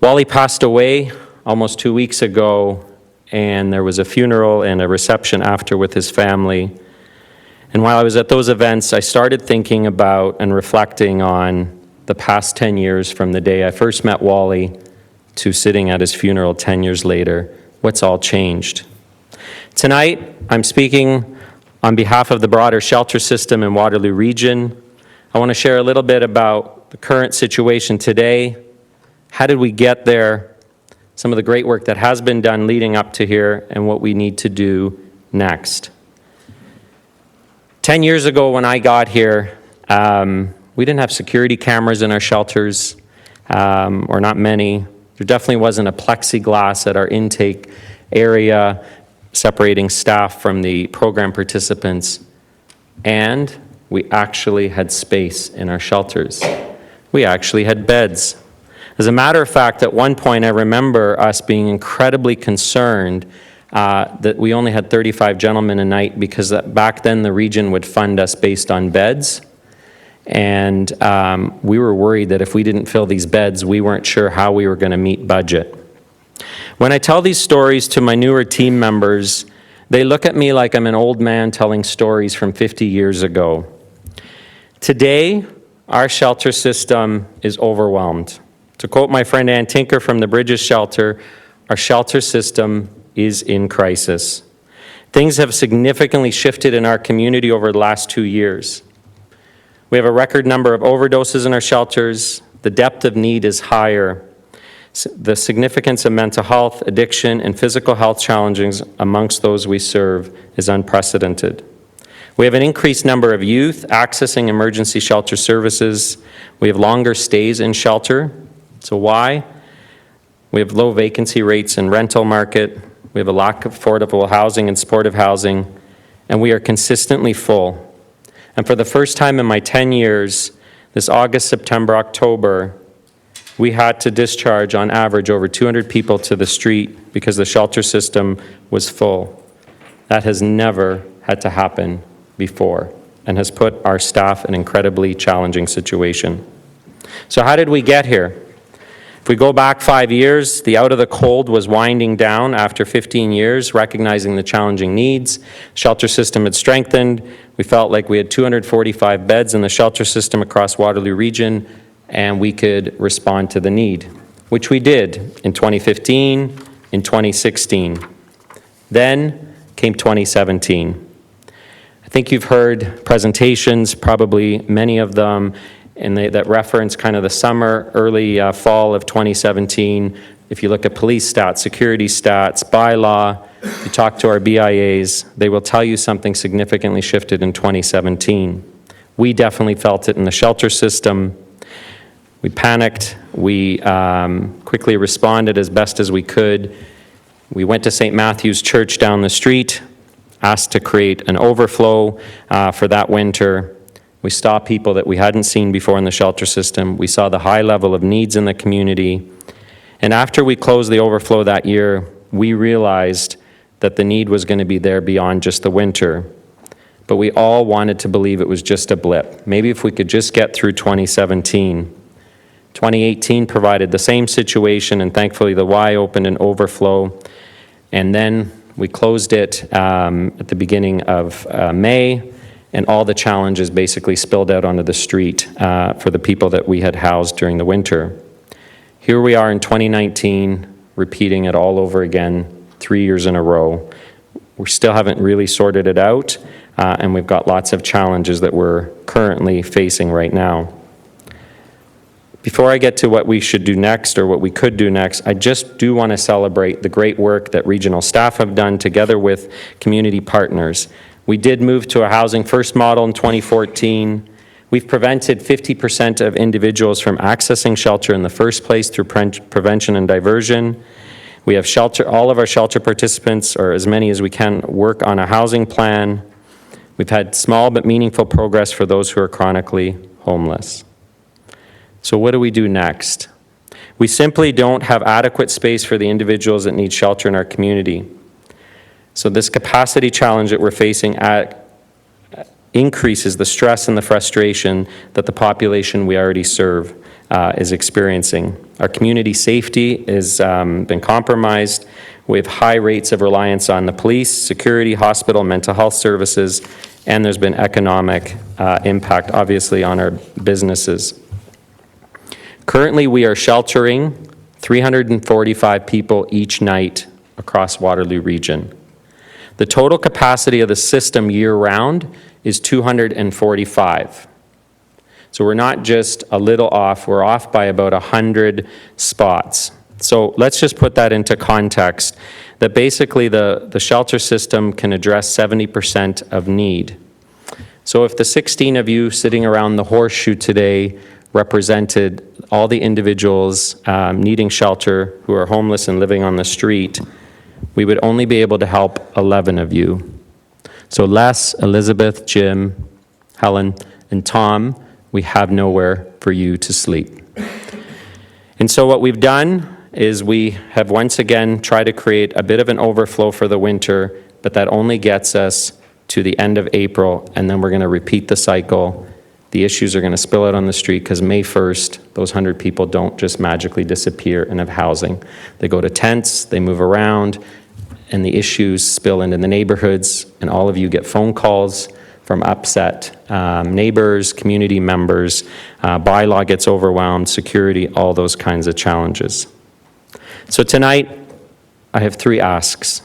Wally passed away almost 2 weeks ago, and there was a funeral and a reception after with his family. And while I was at those events, I started thinking about and reflecting on the past 10 years from the day I first met Wally to sitting at his funeral 10 years later. What's all changed? Tonight, I'm speaking on behalf of the broader shelter system in Waterloo Region. I want to share a little bit about the current situation today. How did we get there? Some of the great work that has been done leading up to here and what we need to do next. 10 years ago when I got here, we didn't have security cameras in our shelters, or not many. There definitely wasn't a plexiglass at our intake area separating staff from the program participants. And we actually had space in our shelters. We actually had beds. As a matter of fact, at one point I remember us being incredibly concerned that we only had 35 gentlemen a night because back then the region would fund us based on beds. And we were worried that if we didn't fill these beds, we weren't sure how we were going to meet budget. When I tell these stories to my newer team members, they look at me like I'm an old man telling stories from 50 years ago. Today, our shelter system is overwhelmed. To quote my friend Ann Tinker from the Bridges Shelter, our shelter system is in crisis. Things have significantly shifted in our community over the last 2 years. We have a record number of overdoses in our shelters. The depth of need is higher. The significance of mental health, addiction, and physical health challenges amongst those we serve is unprecedented. We have an increased number of youth accessing emergency shelter services. We have longer stays in shelter. So why? We have low vacancy rates in rental market. We have a lack of affordable housing and supportive housing, and we are consistently full. And for the first time in my 10 years, this August, September, October, we had to discharge on average over 200 people to the street because the shelter system was full. That has never had to happen before and has put our staff in an incredibly challenging situation. So how did we get here? If we go back 5 years, the Out of the Cold was winding down after 15 years, recognizing the challenging needs. Shelter system had strengthened. We felt like we had 245 beds in the shelter system across Waterloo Region, and we could respond to the need, which we did in 2015, in 2016. Then came 2017. I think you've heard presentations, probably many of them, and that reference kind of the summer, early fall of 2017. If you look at police stats, security stats, bylaw, you talk to our BIAs, they will tell you something significantly shifted in 2017. We definitely felt it in the shelter system. We panicked. We quickly responded as best as we could. We went to St. Matthew's Church down the street, asked to create an overflow for that winter. We saw people that we hadn't seen before in the shelter system. We saw the high level of needs in the community. And after we closed the overflow that year, we realized that the need was going to be there beyond just the winter. But we all wanted to believe it was just a blip. Maybe if we could just get through 2017. 2018 provided the same situation, and thankfully the Y opened an overflow. And then we closed it at the beginning of May, and all the challenges basically spilled out onto the street for the people that we had housed during the winter. Here we are in 2019, repeating it all over again, 3 years in a row. We still haven't really sorted it out, and we've got lots of challenges that we're currently facing right now. Before I get to what we should do next or what we could do next, I just do want to celebrate the great work that regional staff have done together with community partners. We did move to a housing first model in 2014. We've prevented 50% of individuals from accessing shelter in the first place through prevention and diversion. We have all of our shelter participants, or as many as we can, work on a housing plan. We've had small but meaningful progress for those who are chronically homeless. So what do we do next? We simply don't have adequate space for the individuals that need shelter in our community. So this capacity challenge that we're facing increases the stress and the frustration that the population we already serve is experiencing. Our community safety has been compromised. We have high rates of reliance on the police, security, hospital, mental health services, and there's been economic impact, obviously, on our businesses. Currently, we are sheltering 345 people each night across Waterloo region. The total capacity of the system year-round is 245. So we're not just a little off, we're off by about 100 spots. So let's just put that into context, that basically the shelter system can address 70% of need. So if the 16 of you sitting around the horseshoe today represented all the individuals needing shelter who are homeless and living on the street, we would only be able to help 11 of you. So Les, Elizabeth, Jim, Helen, and Tom, we have nowhere for you to sleep. And so what we've done is we have once again tried to create a bit of an overflow for the winter, but that only gets us to the end of April, and then we're going to repeat the cycle. The issues are going to spill out on the street because May 1st, those 100 people don't just magically disappear and have housing. They go to tents, they move around, and the issues spill into the neighborhoods, and all of you get phone calls from upset neighbors, community members, bylaw gets overwhelmed, security, all those kinds of challenges. So tonight, I have 3 asks.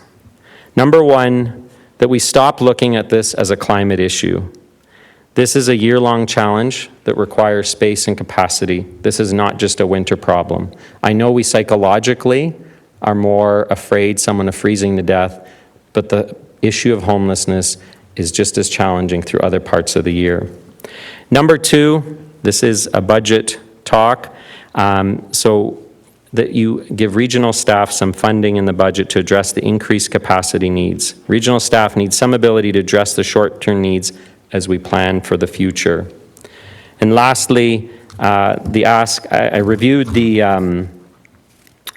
Number 1, that we stop looking at this as a climate issue. This is a year-long challenge that requires space and capacity. This is not just a winter problem. I know we psychologically are more afraid someone of freezing to death, but the issue of homelessness is just as challenging through other parts of the year. Number 2, this is a budget talk, so that you give regional staff some funding in the budget to address the increased capacity needs. Regional staff need some ability to address the short-term needs as we plan for the future. And lastly, the ask, I reviewed the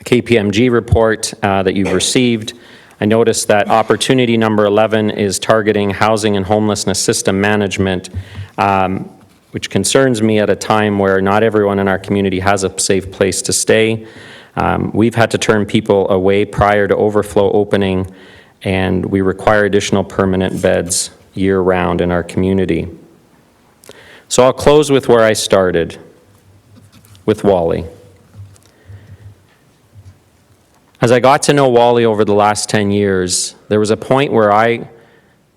KPMG report that you've received. I noticed that opportunity number 11 is targeting housing and homelessness system management, which concerns me at a time where not everyone in our community has a safe place to stay. We've had to turn people away prior to overflow opening, and we require additional permanent beds year-round in our community. So I'll close with where I started, with Wally. As I got to know Wally over the last 10 years, there was a point where I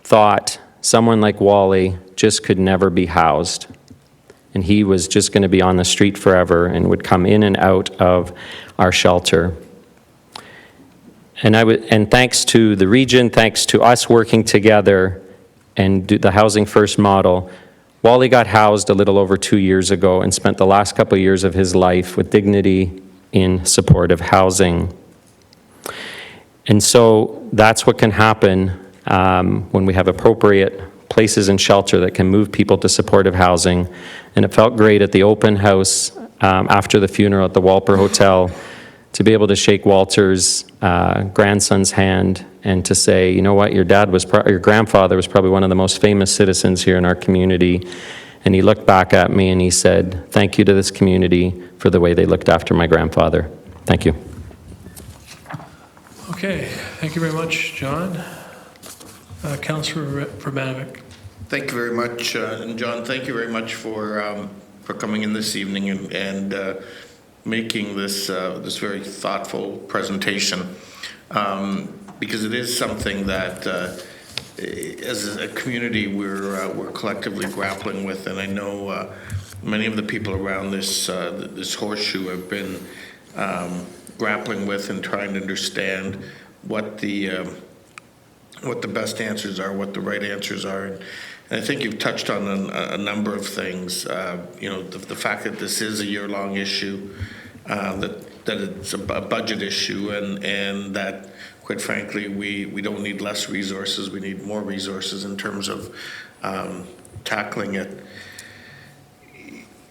thought someone like Wally just could never be housed, and he was just going to be on the street forever and would come in and out of our shelter. And thanks to the region, thanks to us working together and do the Housing First model, Wally got housed a little over 2 years ago and spent the last couple of years of his life with dignity in supportive housing. And so that's what can happen when we have appropriate places in shelter that can move people to supportive housing. And it felt great at the open house after the funeral at the Walper Hotel to be able to shake Walter's grandson's hand and to say, you know what, your grandfather was probably one of the most famous citizens here in our community. And he looked back at me and he said, thank you to this community for the way they looked after my grandfather. Thank you. Okay, thank you very much, John. Councillor Paramedic. Thank you very much, and John, thank you very much for coming in this evening and making this this very thoughtful presentation, because it is something that as a community we're collectively grappling with, and I know many of the people around this this horseshoe have been grappling with and trying to understand what the best answers are, what the right answers are. And I think you've touched on a number of things. You know, the fact that this is a year-long issue, that it's a budget issue, and that, quite frankly, we don't need less resources, we need more resources in terms of tackling it.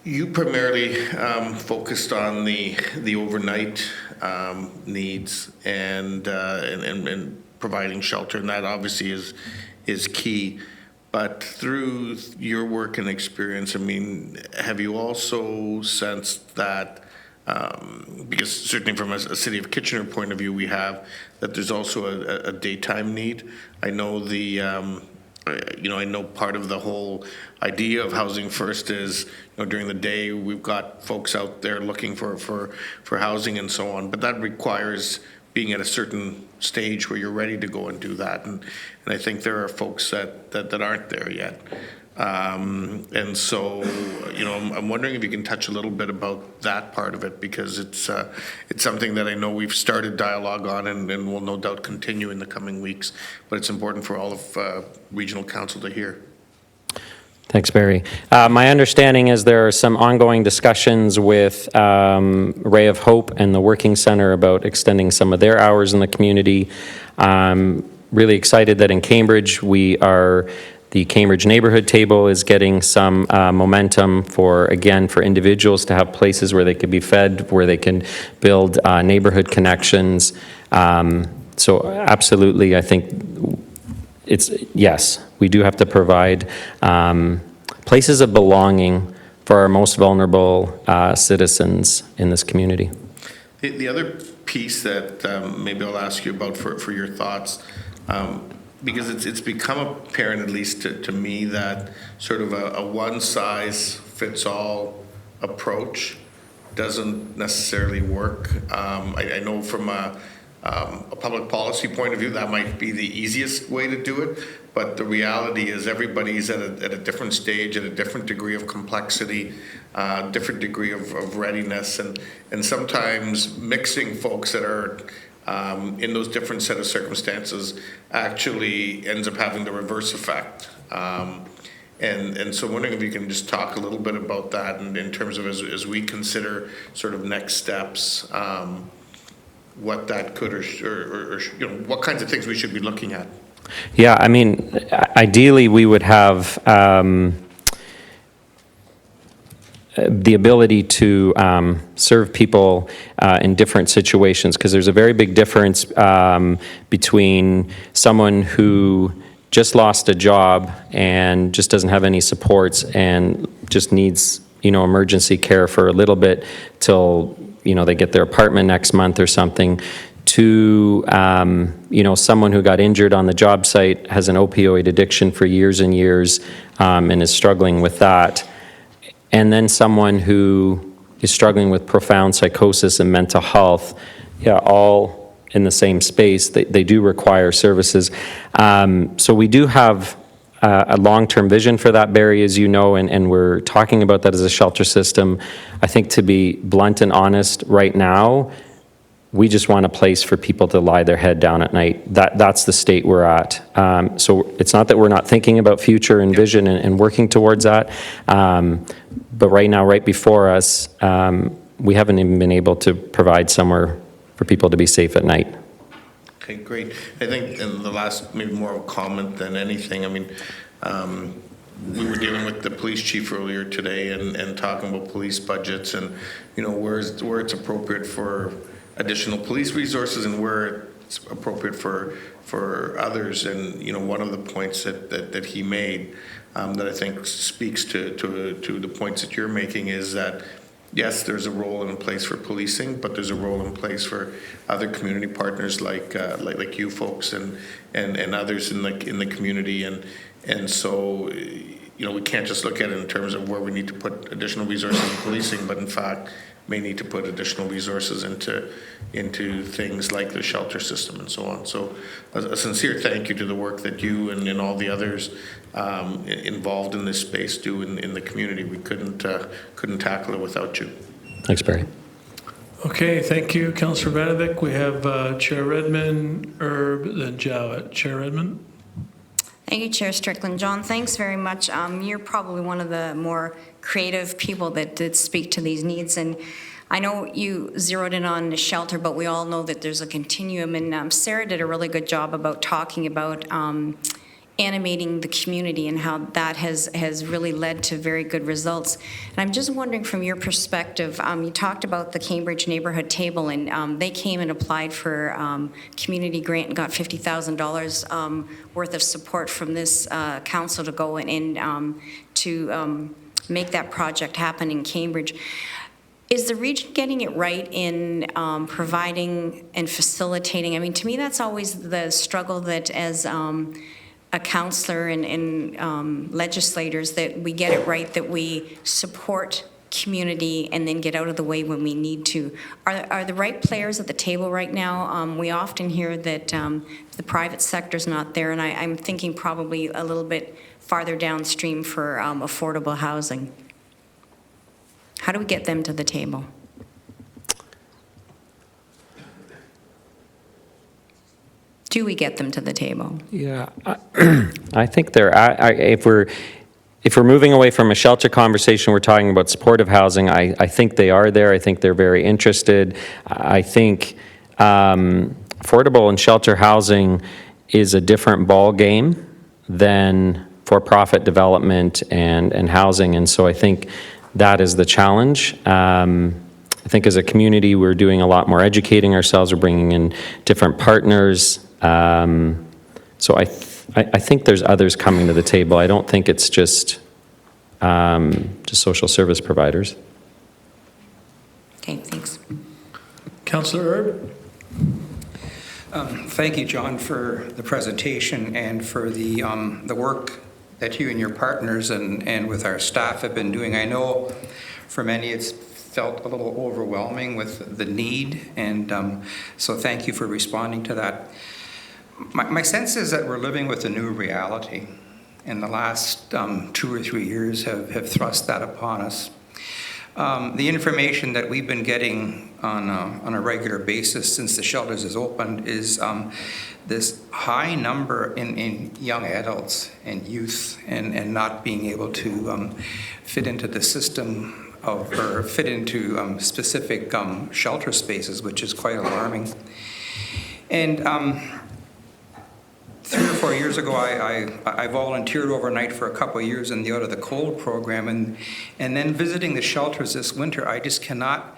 You primarily focused on the overnight needs and providing shelter, and that obviously is key. But through your work and experience, I mean, have you also sensed that, because certainly from a City of Kitchener point of view, we have that there's also a daytime need. I know I know part of the whole idea of Housing First is, during the day we've got folks out there looking for housing and so on, but that requires being at a certain stage where you're ready to go and do that, and I think there are folks that aren't there yet, and so I'm wondering if you can touch a little bit about that part of it, because it's something that I know we've started dialogue on and will no doubt continue in the coming weeks, but it's important for all of Regional Council to hear. Thanks, Barry. My understanding is there are some ongoing discussions with Ray of Hope and the Working Center about extending some of their hours in the community. Really excited that in Cambridge, the Cambridge Neighborhood Table is getting some momentum for individuals to have places where they could be fed, where they can build neighborhood connections. So absolutely, I think yes, we do have to provide places of belonging for our most vulnerable citizens in this community. The other piece that maybe I'll ask you about for your thoughts, because it's become apparent, at least to me, that sort of a one-size-fits-all approach doesn't necessarily work. I know from a public policy point of view, that might be the easiest way to do it, but the reality is everybody's at a different stage, at a different degree of complexity, different degree of readiness, and sometimes mixing folks that are in those different set of circumstances actually ends up having the reverse effect. And so I'm wondering if you can just talk a little bit about that, and in terms of as we consider sort of next steps, what that could or what kinds of things we should be looking at. Yeah, I mean, ideally we would have the ability to serve people in different situations, because there's a very big difference between someone who just lost a job and just doesn't have any supports and just needs emergency care for a little bit till they get their apartment next month or something, to someone who got injured on the job site, has an opioid addiction for years and years, and is struggling with that, and then someone who is struggling with profound psychosis and mental health, all in the same space. They do require services. So we do have a long-term vision for that, Barry, as you know, and we're talking about that as a shelter system. I think, to be blunt and honest, right now, we just want a place for people to lie their head down at night. That's the state we're at. So it's not that we're not thinking about future and vision and working towards that, but right now, right before us, we haven't even been able to provide somewhere for people to be safe at night. Okay, great. I think in the last, maybe more of a comment than anything, I mean, We were dealing with the police chief earlier today and talking about police budgets and, where it's appropriate for additional police resources and where it's appropriate for others. And, one of the points that he made that I think speaks to the points that you're making is that, yes, there's a role in place for policing, but there's a role in place for other community partners like you folks and others in the community. And so, we can't just look at it in terms of where we need to put additional resources in policing, but in fact, may need to put additional resources into things like the shelter system and so on. So a sincere thank you to the work that you and all the others involved in this space do in the community. We couldn't tackle it without you. Thanks, Barry. Okay, thank you, Councillor Vanovic. We have Chair Redmond, Herb, then Jowett. Chair Redmond. Thank you, Chair Strickland. John, thanks very much. You're probably one of the more creative people that did speak to these needs. And I know you zeroed in on the shelter, but we all know that there's a continuum. And Sara did a really good job about talking about animating the community and how that has really led to very good results. And I'm just wondering from your perspective, you talked about the Cambridge Neighborhood Table, and they came and applied for community grant and got $50,000 worth of support from this council to go in to make that project happen in Cambridge. Is the region getting it right in providing and facilitating? I mean, to me, that's always the struggle that as a councillor and legislators, that we get it right, that we support community and then get out of the way when we need to. Are the right players at the table right now? We often hear that the private sector's not there, and I'm thinking probably a little bit farther downstream for affordable housing. How do we get them to the table? Do we get them to the table? Yeah, I think they're. If we're moving away from a shelter conversation, we're talking about supportive housing. I think they are there. I think they're very interested. I think affordable and shelter housing is a different ball game than for-profit development and housing, and so I think that is the challenge. I think as a community, we're doing a lot more educating ourselves. We're bringing in different partners. So I think there's others coming to the table. I don't think it's just social service providers. Okay, thanks. Councillor Herb. Thank you, John, for the presentation and for the work that you and your partners and with our staff have been doing. I know for many it's felt a little overwhelming with the need, and so thank you for responding to that. My sense is that we're living with a new reality, and the last 2 or 3 years have thrust that upon us. The information that we've been getting on a regular basis since the shelters has opened is this high number in young adults and youth and not being able to fit into the system or fit into specific shelter spaces, which is quite alarming. And 3 or 4 years ago, I volunteered overnight for a couple of years in the Out of the Cold program, and then visiting the shelters this winter, I just cannot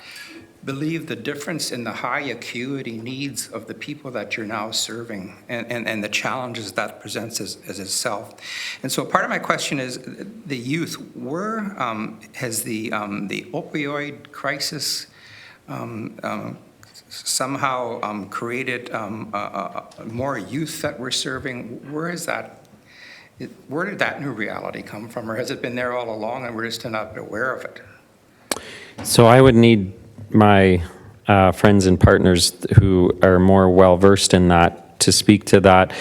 believe the difference in the high acuity needs of the people that you're now serving and the challenges that presents as itself. And so part of my question is the youth, where has the opioid crisis somehow created more youth that we're serving? Where did that new reality come from, or has it been there all along and we're just not aware of it? So I would need my friends and partners who are more well-versed in that to speak to that.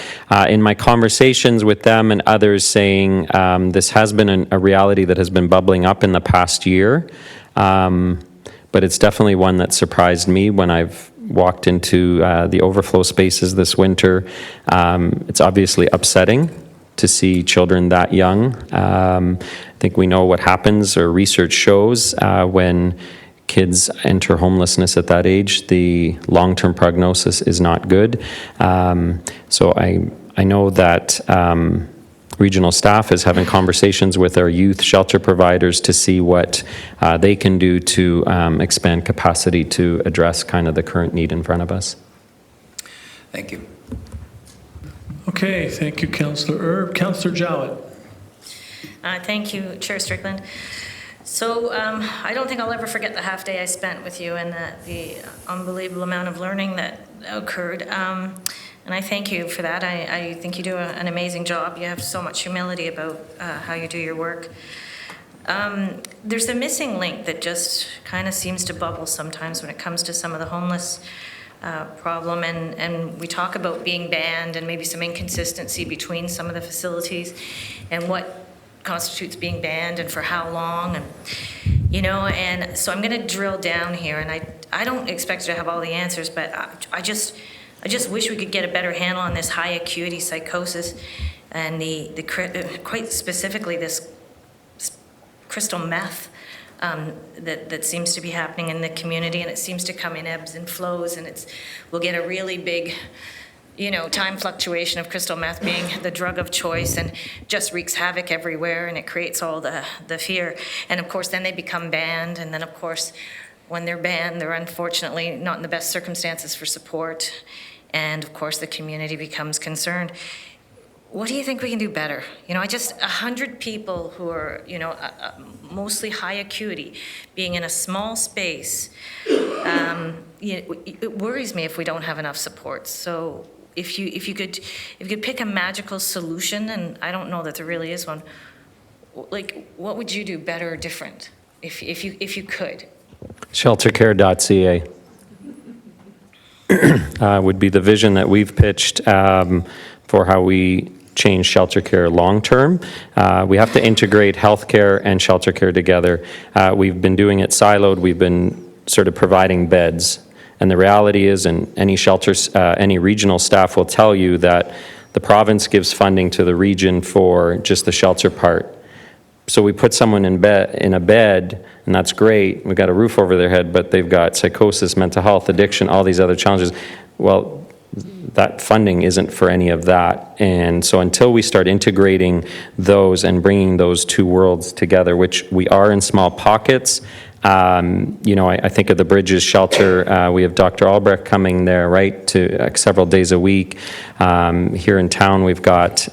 In my conversations with them and others saying this has been a reality that has been bubbling up in the past year, but it's definitely one that surprised me when I've walked into the overflow spaces this winter. It's obviously upsetting to see children that young. I think we know what happens, or research shows, when kids enter homelessness at that age, the long-term prognosis is not good. So I know that regional staff is having conversations with our youth shelter providers to see what they can do to expand capacity to address kind of the current need in front of us. Thank you. Okay, thank you, Councillor Erb. Councillor Jowett. Thank you, Chair Strickland. So I don't think I'll ever forget the half day I spent with you and the unbelievable amount of learning that occurred. And I thank you for that. I think you do an amazing job. You have so much humility about how you do your work. There's a missing link that just kind of seems to bubble sometimes when it comes to some of the homeless problem, and we talk about being banned and maybe some inconsistency between some of the facilities and what constitutes being banned and for how long, and and so I'm going to drill down here, and I don't expect you to have all the answers, but I just wish we could get a better handle on this high acuity psychosis and the quite specifically this crystal meth that seems to be happening in the community, and it seems to come in ebbs and flows, and we'll get a really big time fluctuation of crystal meth being the drug of choice and just wreaks havoc everywhere, and it creates all the fear. And of course, then they become banned, and then of course, when they're banned, they're unfortunately not in the best circumstances for support, and of course, the community becomes concerned. What do you think we can do better? 100 people who are, mostly high acuity, being in a small space, it worries me if we don't have enough support. So if you could pick a magical solution, and I don't know that there really is one, like what would you do better or different if you could? Sheltercare.ca would be the vision that we've pitched for how we change shelter care long term. We have to integrate healthcare and shelter care together. We've been doing it siloed. We've been sort of providing beds. And the reality is, and any shelters, any regional staff will tell you that the province gives funding to the region for just the shelter part. So we put someone in a bed, and that's great. We've got a roof over their head, but they've got psychosis, mental health, addiction, all these other challenges. Well, that funding isn't for any of that. And so until we start integrating those and bringing those two worlds together, which we are in small pockets, I think of the Bridges shelter. We have Dr. Albrecht coming there, right, to several days a week. Here in town, we've got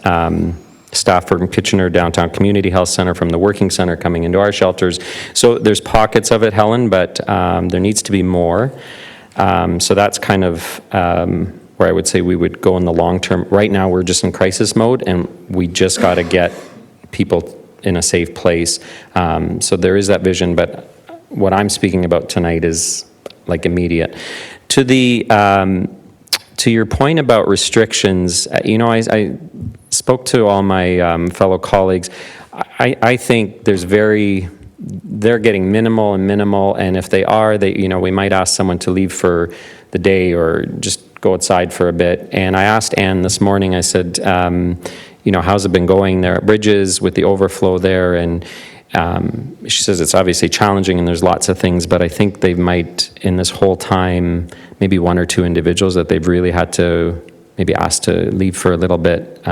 staff from Kitchener Downtown Community Health Center, from the Working Center coming into our shelters. So there's pockets of it, Helen, but there needs to be more. So that's kind of where I would say we would go in the long term. Right now, we're just in crisis mode, and we just got to get people in a safe place. So there is that vision, but what I'm speaking about tonight is like immediate. To your point about restrictions, I spoke to all my fellow colleagues. I think they're getting minimal, and if they are, we might ask someone to leave for the day or just go outside for a bit. And I asked Anne this morning, I said, how's it been going there at Bridges with the overflow there? And she says it's obviously challenging and there's lots of things, but I think they might, in this whole time, maybe one or two individuals that they've really had to maybe ask to leave for a little bit.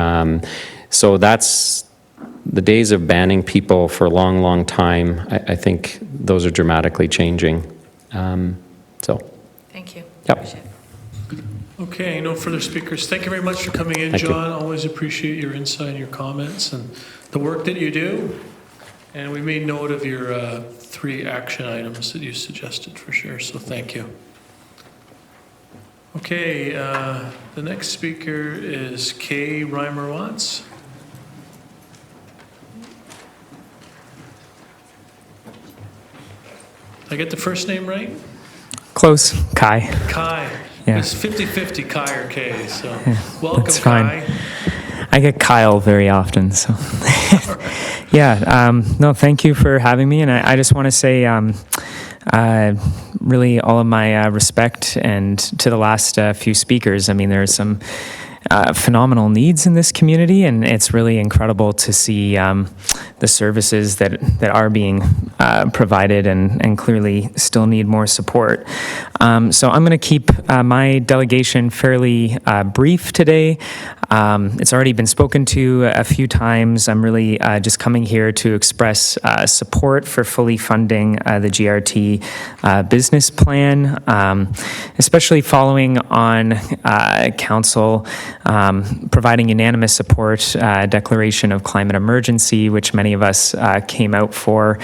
So that's the days of banning people for a long, long time. I think those are dramatically changing. Thank you. Yep. Okay, no further speakers. Thank you very much for coming in, John. Always appreciate your insight and your comments and the work that you do. And we made note of your 3 action items that you suggested for sure, so thank you. Okay, the next speaker is Kay Reimer-Watts. Did I get the first name right? Close. Kai. Kai. Yeah. It's 50-50 Kai or Kay, so Yeah, welcome, that's fine. Kai. I get Kyle very often, so. Yeah, no, thank you for having me, and I just want to say really all of my respect and to the last few speakers. I mean, there's some phenomenal needs in this community, and it's really incredible to see the services that are being provided and clearly still need more support. So I'm going to keep my delegation fairly brief today. It's already been spoken to a few times. I'm really just coming here to express support for fully funding the GRT business plan, especially following on Council providing unanimous support, declaration of climate emergency, which many of us came out for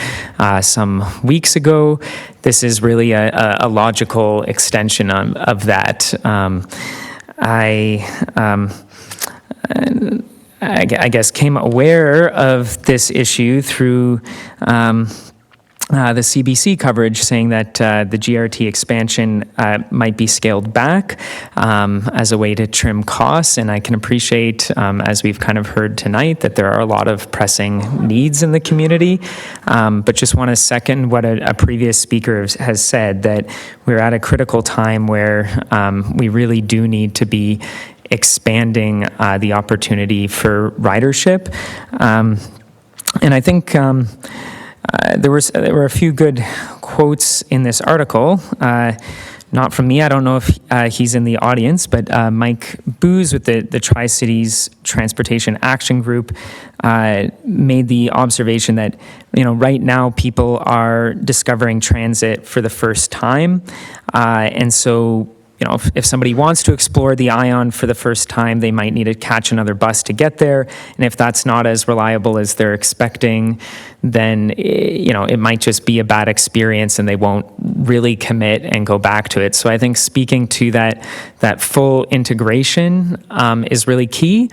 some weeks ago. This is really a logical extension of that. I guess came aware of this issue through the CBC coverage saying that the GRT expansion might be scaled back as a way to trim costs. And I can appreciate, as we've kind of heard tonight, that there are a lot of pressing needs in the community. But just want to second what a previous speaker has said, that we're at a critical time where we really do need to be expanding the opportunity for ridership. And I think there were a few good quotes in this article, not from me. I don't know if he's in the audience, but Mike Booz with the Tri-Cities Transportation Action Group made the observation that, right now people are discovering transit for the first time. And so, if somebody wants to explore the Ion for the first time, they might need to catch another bus to get there. And if that's not as reliable as they're expecting, then, it might just be a bad experience and they won't really commit and go back to it. So I think speaking to that full integration is really key.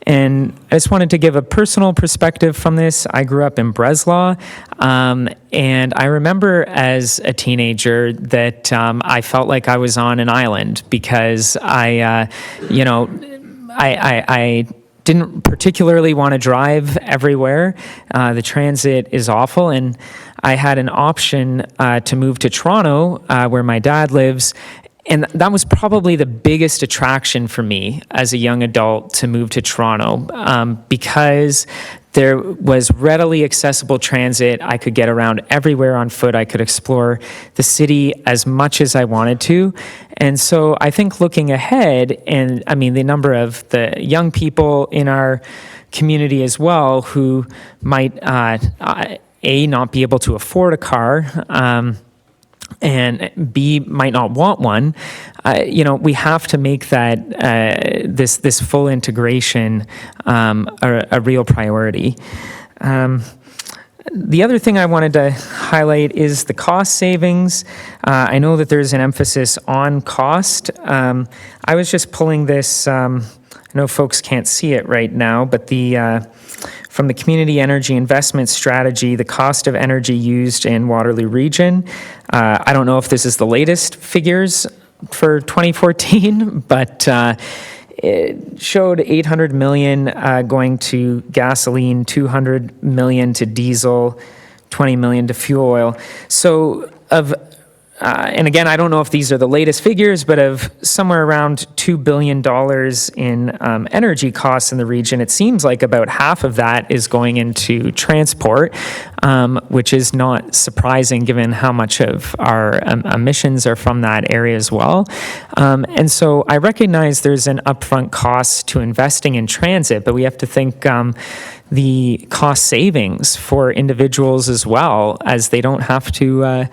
And I just wanted to give a personal perspective from this. I grew up in Breslau, and I remember as a teenager that I felt like I was on an island because I didn't particularly want to drive everywhere. The transit is awful, and I had an option to move to Toronto, where my dad lives. And that was probably the biggest attraction for me as a young adult to move to Toronto, because there was readily accessible transit. I could get around everywhere on foot. I could explore the city as much as I wanted to. And so I think looking ahead, and I mean, the number of the young people in our community as well who might, not be able to afford a car, and B, might not want one, we have to make that this full integration a real priority. The other thing I wanted to highlight is the cost savings. I know that there's an emphasis on cost. I was just pulling this, I know folks can't see it right now, but from the Community Energy Investment Strategy, the cost of energy used in Waterloo Region. I don't know if this is the latest figures for 2014, but it showed 800 million going to gasoline, 200 million to diesel, 20 million to fuel oil. So and again, I don't know if these are the latest figures, but of somewhere around $2 billion in energy costs in the region, it seems like about half of that is going into transport, which is not surprising given how much of our emissions are from that area as well. And so I recognize there's an upfront cost to investing in transit, but we have to think the cost savings for individuals as well, as they don't have to,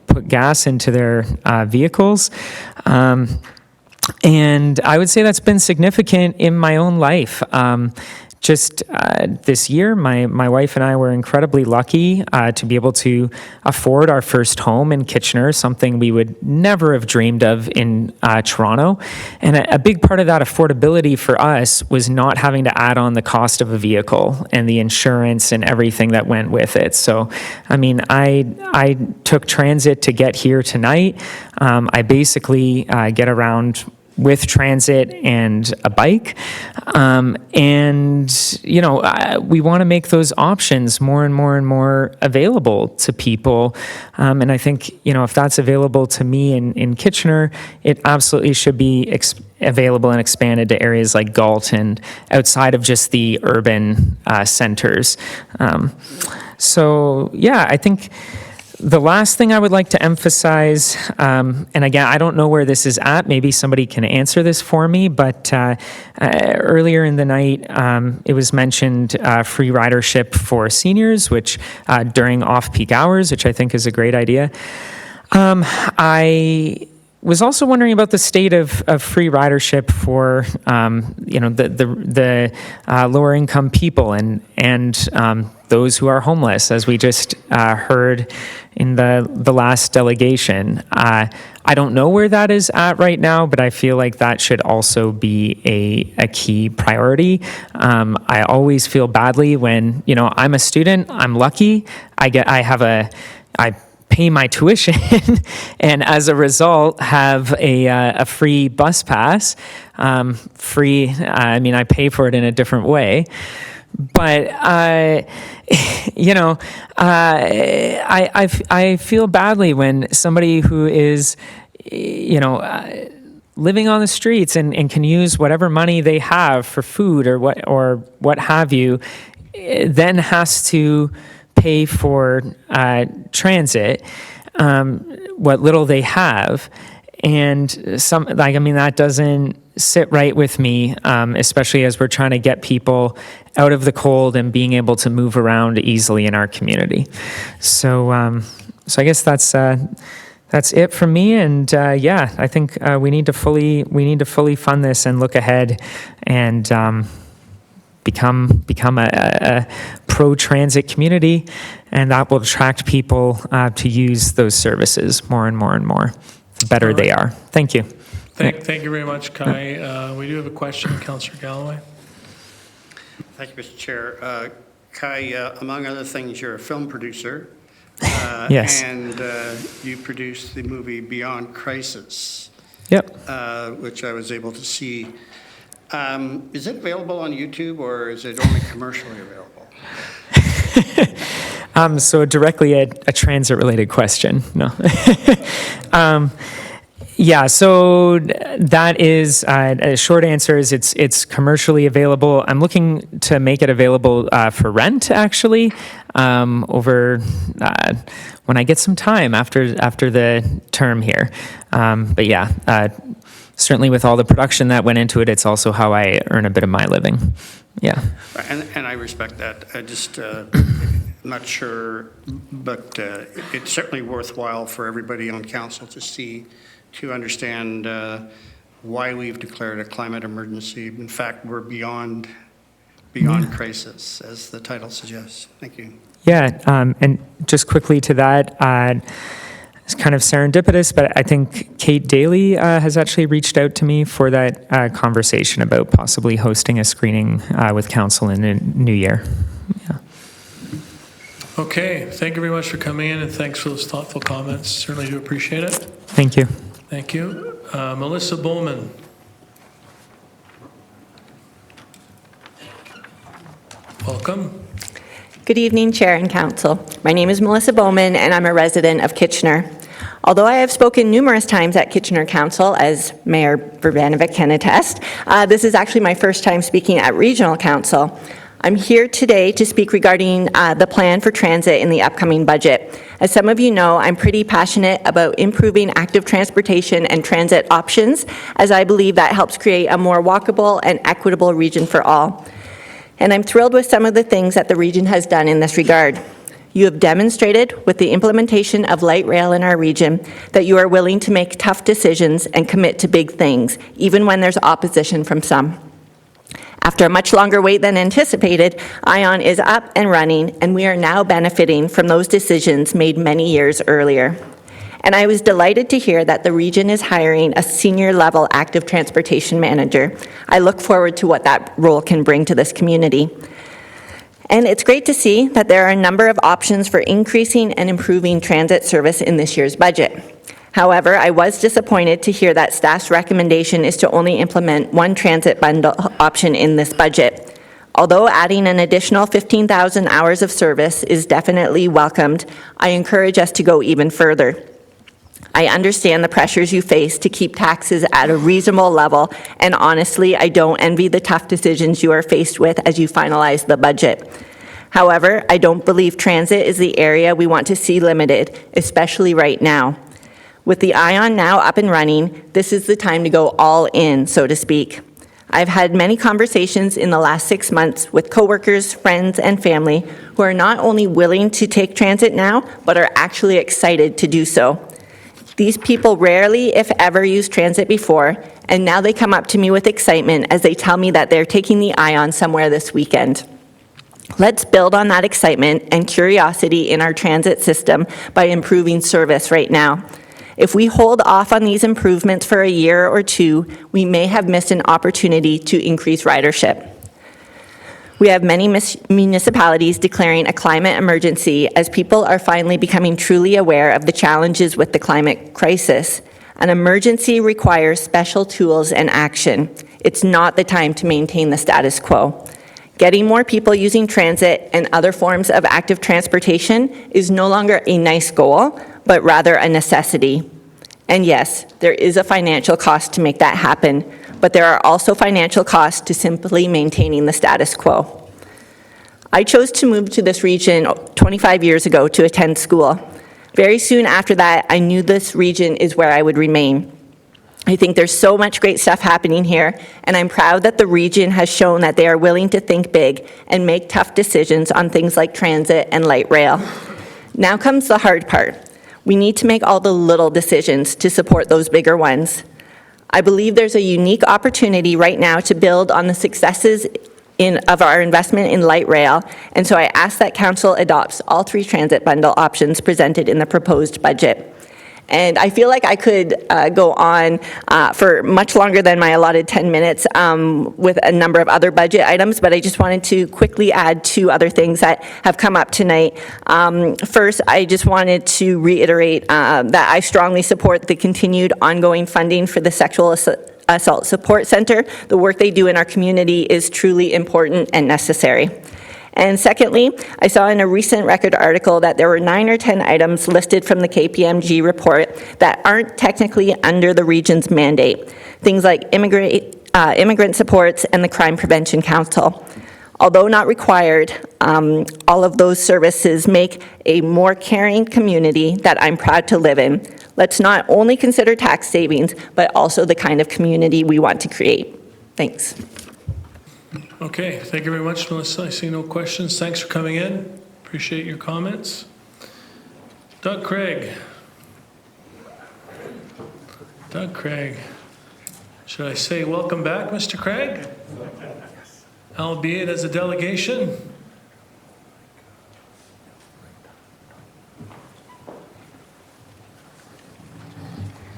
put gas into their vehicles. And I would say that's been significant in my own life. Just this year, my wife and I were incredibly lucky to be able to afford our first home in Kitchener, something we would never have dreamed of in Toronto. And a big part of that affordability for us was not having to add on the cost of a vehicle and the insurance and everything that went with it. So, I mean, I took transit to get here tonight. I basically get around with transit and a bike. We want to make those options more and more and more available to people. And I think, if that's available to me in Kitchener, it absolutely should be available and expanded to areas like Galt and outside of just the urban centers. So, yeah, I think the last thing I would like to emphasize, and again, I don't know where this is at. Maybe somebody can answer this for me, but earlier in the night, it was mentioned free ridership for seniors, which during off-peak hours, which I think is a great idea. I was also wondering about the state of free ridership for the lower income people and those who are homeless, as we just heard in the last delegation. I don't know where that is at right now, but I feel like that should also be a key priority. I always feel badly when, I'm a student, I'm lucky, I pay my tuition and as a result have a free bus pass. I pay for it in a different way. But, I feel badly when somebody who is, living on the streets and can use whatever money they have for food or what have you, then has to pay for transit, what little they have. And that doesn't sit right with me, especially as we're trying to get people out of the cold and being able to move around easily in our community. So I guess that's it from me. And I think we need to fully fund this and look ahead and become a pro-transit community, and that will attract people to use those services more and more and more. The better they are. Thank you. Thank you very much, Kai. We do have a question, Councillor Galloway. Thank you, Mr. Chair. Kai, among other things, you're a film producer. Yes. And you produced the movie Beyond Crisis. Yep. Which I was able to see. Is it available on YouTube or is it only commercially available? So directly a transit-related question. No. So that is, a short answer is it's commercially available. I'm looking to make it available for rent, actually, over when I get some time after the term here. Certainly with all the production that went into it, it's also how I earn a bit of my living. Yeah. And I respect that. I just, I'm not sure, but it's certainly worthwhile for everybody on council to understand why we've declared a climate emergency. In fact, we're beyond crisis, as the title suggests. Thank you. Yeah, and just quickly to that, it's kind of serendipitous, but I think Kate Daly has actually reached out to me for that conversation about possibly hosting a screening with council in the new year. Yeah. Okay, thank you very much for coming in, and thanks for those thoughtful comments. Certainly do appreciate it. Thank you. Thank you. Melissa Bowman. Welcome. Good evening, Chair and Council. My name is Melissa Bowman, and I'm a resident of Kitchener. Although I have spoken numerous times at Kitchener Council, as Mayor Verbanovic can attest, this is actually my first time speaking at Regional Council. I'm here today to speak regarding the plan for transit in the upcoming budget. As some of you know, I'm pretty passionate about improving active transportation and transit options, as I believe that helps create a more walkable and equitable region for all. And I'm thrilled with some of the things that the region has done in this regard. You have demonstrated with the implementation of light rail in our region that you are willing to make tough decisions and commit to big things, even when there's opposition from some. After a much longer wait than anticipated, ION is up and running, and we are now benefiting from those decisions made many years earlier. And I was delighted to hear that the region is hiring a senior-level active transportation manager. I look forward to what that role can bring to this community. And it's great to see that there are a number of options for increasing and improving transit service in this year's budget. However, I was disappointed to hear that staff's recommendation is to only implement one transit bundle option in this budget. Although adding an additional 15,000 hours of service is definitely welcomed, I encourage us to go even further. I understand the pressures you face to keep taxes at a reasonable level, and honestly, I don't envy the tough decisions you are faced with as you finalize the budget. However, I don't believe transit is the area we want to see limited, especially right now. With the ION now up and running, this is the time to go all in, so to speak. I've had many conversations in the last 6 months with coworkers, friends, and family who are not only willing to take transit now, but are actually excited to do so. These people rarely, if ever, used transit before, and now they come up to me with excitement as they tell me that they're taking the ION somewhere this weekend. Let's build on that excitement and curiosity in our transit system by improving service right now. If we hold off on these improvements for a year or two, we may have missed an opportunity to increase ridership. We have many municipalities declaring a climate emergency as people are finally becoming truly aware of the challenges with the climate crisis. An emergency requires special tools and action. It's not the time to maintain the status quo. Getting more people using transit and other forms of active transportation is no longer a nice goal, but rather a necessity. And yes, there is a financial cost to make that happen, but there are also financial costs to simply maintaining the status quo. I chose to move to this region 25 years ago to attend school. Very soon after that, I knew this region is where I would remain. I think there's so much great stuff happening here, and I'm proud that the region has shown that they are willing to think big and make tough decisions on things like transit and light rail. Now comes the hard part. We need to make all the little decisions to support those bigger ones. I believe there's a unique opportunity right now to build on the successes of our investment in light rail, and so I ask that Council adopts all 3 transit bundle options presented in the proposed budget. And I feel like I could go on for much longer than my allotted 10 minutes with a number of other budget items, but I just wanted to quickly add 2 other things that have come up tonight. First, I just wanted to reiterate that I strongly support the continued ongoing funding for the Sexual Assault Support Center. The work they do in our community is truly important and necessary. And secondly, I saw in a recent Record article that there were 9 or 10 items listed from the KPMG report that aren't technically under the region's mandate, things like immigrant supports and the Crime Prevention Council. Although not required, all of those services make a more caring community that I'm proud to live in. Let's not only consider tax savings, but also the kind of community we want to create. Thanks. Okay, thank you very much, Melissa. I see no questions. Thanks for coming in. Appreciate your comments. Doug Craig. Doug Craig. Should I say welcome back, Mr. Craig? Albeit as a delegation.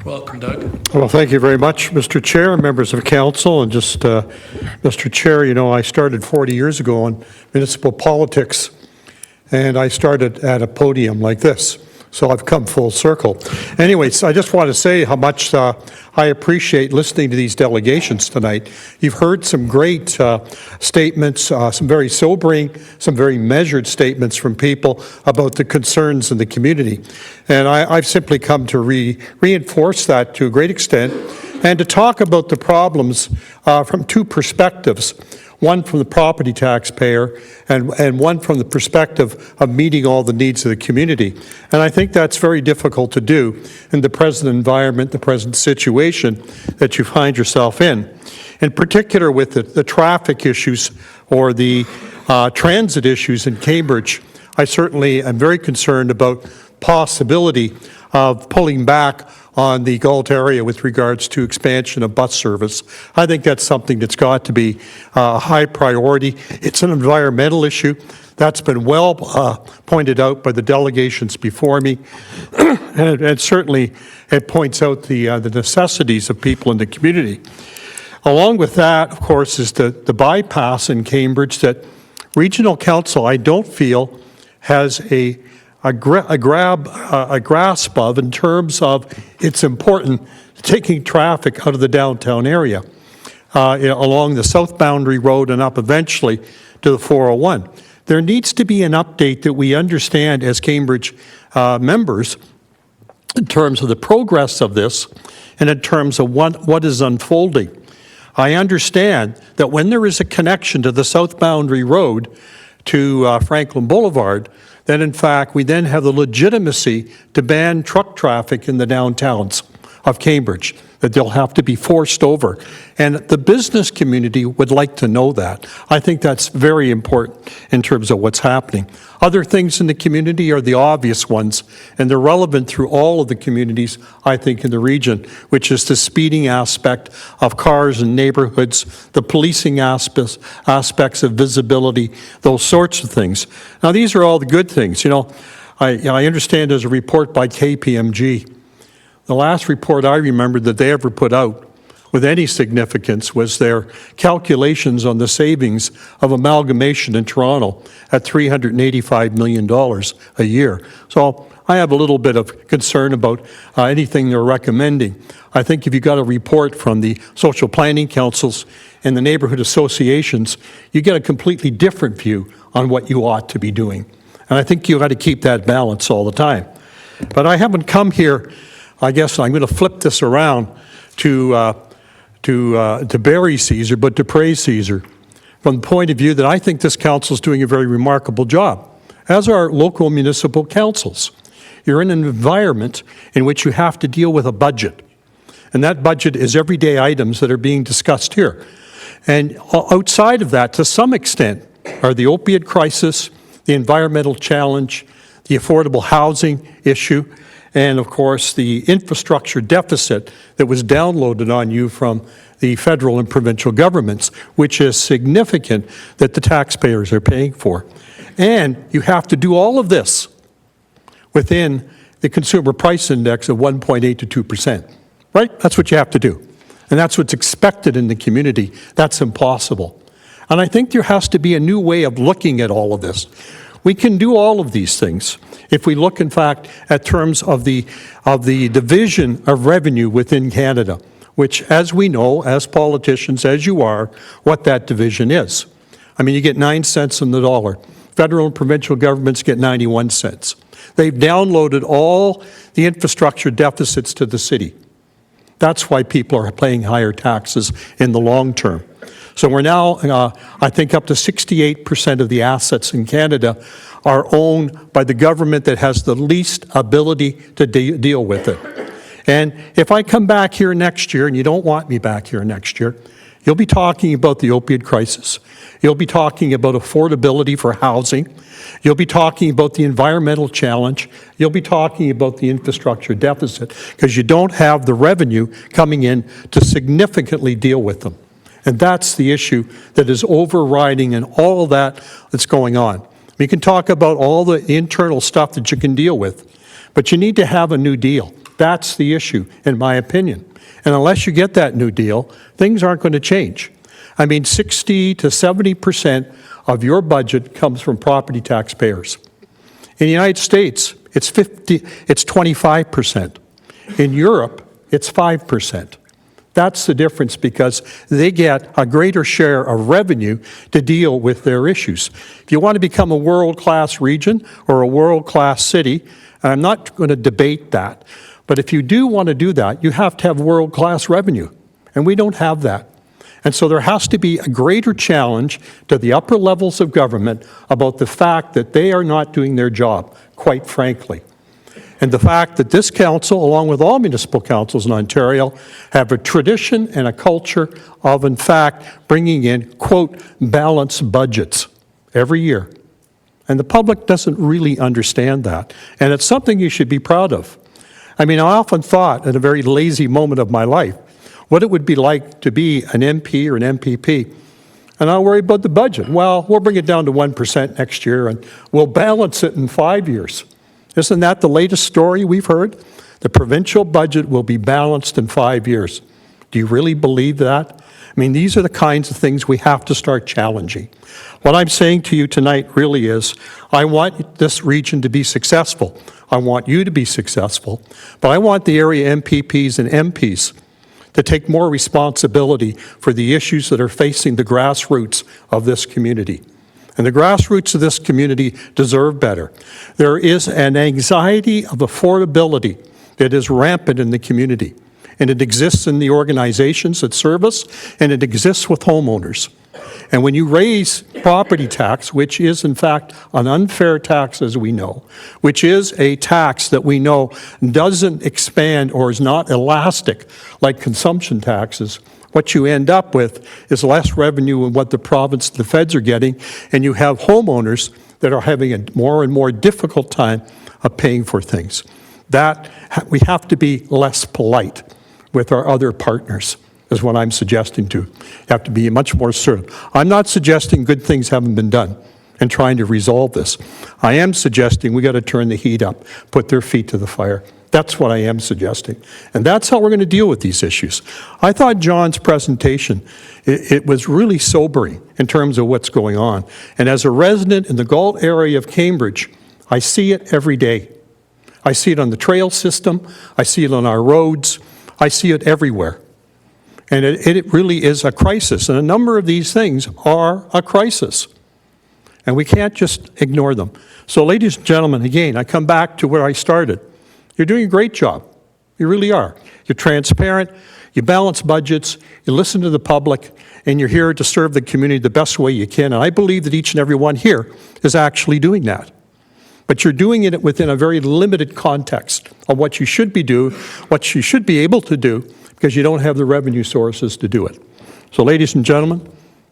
Welcome, Doug. Well, thank you very much, Mr. Chair, members of council, and just, Mr. Chair, you know, I started 40 years ago on municipal politics, and I started at a podium like this, so I've come full circle. Anyways, I just want to say how much I appreciate listening to these delegations tonight. You've heard some great statements, some very sobering, some very measured statements from people about the concerns in the community. And I've simply come to reinforce that to a great extent and to talk about the problems from 2 perspectives. One from the property taxpayer and one from the perspective of meeting all the needs of the community. And I think that's very difficult to do in the present environment, the present situation that you find yourself in particular with the traffic issues or the transit issues in Cambridge. I certainly am very concerned about possibility of pulling back on the Galt area with regards to expansion of bus service. I think that's something that's got to be a high priority. It's an environmental issue. That's been well pointed out by the delegations before me. and certainly it points out the necessities of people in the community. Along with that, of course, is the bypass in Cambridge that Regional Council, I don't feel, has a grasp of in terms of it's important taking traffic out of the downtown area along the south boundary road and up eventually to the 401. There needs to be an update that we understand as Cambridge members in terms of the progress of this and in terms of what is unfolding. I understand that when there is a connection to the south boundary road to Franklin Boulevard, then in fact we then have the legitimacy to ban truck traffic in the downtowns of Cambridge, that they'll have to be forced over. And the business community would like to know that. I think that's very important in terms of what's happening. Other things in the community are the obvious ones, and they're relevant through all of the communities, I think, in the region, which is the speeding aspect of cars in neighborhoods, the policing aspects of visibility, those sorts of things. Now, these are all the good things. You know, I understand there's a report by KPMG. The last report I remember that they ever put out with any significance was their calculations on the savings of amalgamation in Toronto at $385 million a year. So I have a little bit of concern about anything they're recommending. I think if you got a report from the social planning councils and the neighborhood associations, you get a completely different view on what you ought to be doing. And I think you got to keep that balance all the time. But I haven't come here, I guess I'm going to flip this around to bury Caesar, but to praise Caesar, from the point of view that I think this council is doing a very remarkable job, as are local municipal councils. You're in an environment in which you have to deal with a budget, and that budget is everyday items that are being discussed here. And outside of that, to some extent, are the opiate crisis, the environmental challenge, the affordable housing issue, and of course the infrastructure deficit that was downloaded on you from the federal and provincial governments, which is significant that the taxpayers are paying for. And you have to do all of this within the consumer price index of 1.8 to 2%, right? That's what you have to do. And that's what's expected in the community. That's impossible. And I think there has to be a new way of looking at all of this. We can do all of these things if we look, in fact, at terms of the division of revenue within Canada, which, as we know, as politicians, as you are, what that division is. I mean, you get 9 cents on the dollar. Federal and provincial governments get 91 cents. They've downloaded all the infrastructure deficits to the city. That's why people are paying higher taxes in the long term. So we're now, I think, up to 68% of the assets in Canada are owned by the government that has the least ability to deal with it. And if I come back here next year, and you don't want me back here next year, you'll be talking about the opiate crisis. You'll be talking about affordability for housing. You'll be talking about the environmental challenge. You'll be talking about the infrastructure deficit, because you don't have the revenue coming in to significantly deal with them. And that's the issue that is overriding in all of that that's going on. We can talk about all the internal stuff that you can deal with, but you need to have a new deal. That's the issue, in my opinion. And unless you get that new deal, things aren't going to change. I mean, 60 to 70% of your budget comes from property taxpayers. In the United States, it's 25%. In Europe, it's 5%. That's the difference, because they get a greater share of revenue to deal with their issues. If you want to become a world-class region or a world-class city, and I'm not going to debate that, but if you do want to do that, you have to have world-class revenue, and we don't have that. And so there has to be a greater challenge to the upper levels of government about the fact that they are not doing their job, quite frankly. And the fact that this council, along with all municipal councils in Ontario, have a tradition and a culture of, in fact, bringing in, quote, balanced budgets every year. And the public doesn't really understand that. And it's something you should be proud of. I mean, I often thought, in a very lazy moment of my life, what it would be like to be an MP or an MPP. And I worry about the budget. Well, we'll bring it down to 1% next year, and we'll balance it in 5 years. Isn't that the latest story we've heard? The provincial budget will be balanced in 5 years. Do you really believe that? I mean, these are the kinds of things we have to start challenging. What I'm saying to you tonight really is, I want this region to be successful. I want you to be successful. But I want the area MPPs and MPs to take more responsibility for the issues that are facing the grassroots of this community. And the grassroots of this community deserve better. There is an anxiety of affordability that is rampant in the community. And it exists in the organizations that serve us, and it exists with homeowners. And when you raise property tax, which is in fact an unfair tax as we know, which is a tax that we know doesn't expand or is not elastic like consumption taxes, what you end up with is less revenue than what the province and the feds are getting, and you have homeowners that are having a more and more difficult time of paying for things. That we have to be less polite with our other partners, is what I'm suggesting to. You have to be much more assertive. I'm not suggesting good things haven't been done and trying to resolve this. I am suggesting we got to turn the heat up, put their feet to the fire. That's what I am suggesting. And that's how we're going to deal with these issues. I thought John's presentation, it was really sobering in terms of what's going on. And as a resident in the Galt area of Cambridge, I see it every day. I see it on the trail system. I see it on our roads. I see it everywhere. And it really is a crisis. And a number of these things are a crisis. And we can't just ignore them. So ladies and gentlemen, again, I come back to where I started. You're doing a great job. You really are. You're transparent. You balance budgets. You listen to the public. And you're here to serve the community the best way you can. And I believe that each and every one here is actually doing that. But you're doing it within a very limited context of what you should be doing, what you should be able to do, because you don't have the revenue sources to do it. So ladies and gentlemen,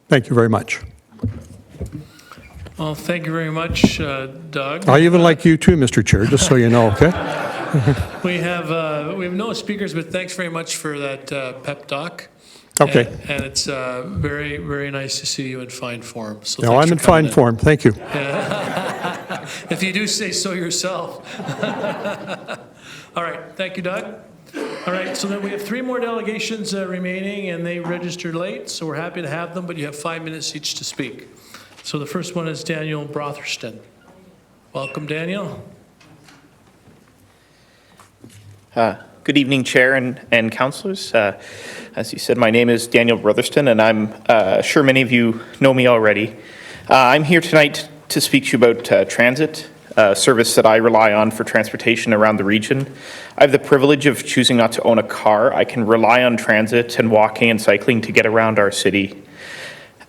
thank you very much. Well, thank you very much, Doug. I even like you too, Mr. Chair, just so you know, okay? We have no speakers, but thanks very much for that pep talk. Okay. And it's very, very nice to see you in fine form. So No, thanks I'm for in coming fine form, thank you. Yeah. If you do say so yourself. All right, thank you, Doug. All right, so then we have 3 more delegations remaining, and they registered late, so we're happy to have them, but you have 5 minutes each to speak. So the first one is Daniel Brotherston. Welcome, Daniel. Good evening, Chair and councillors. As you said, my name is Daniel Brotherston, and I'm sure many of you know me already. I'm here tonight to speak to you about transit, a service that I rely on for transportation around the region. I have the privilege of choosing not to own a car. I can rely on transit and walking and cycling to get around our city.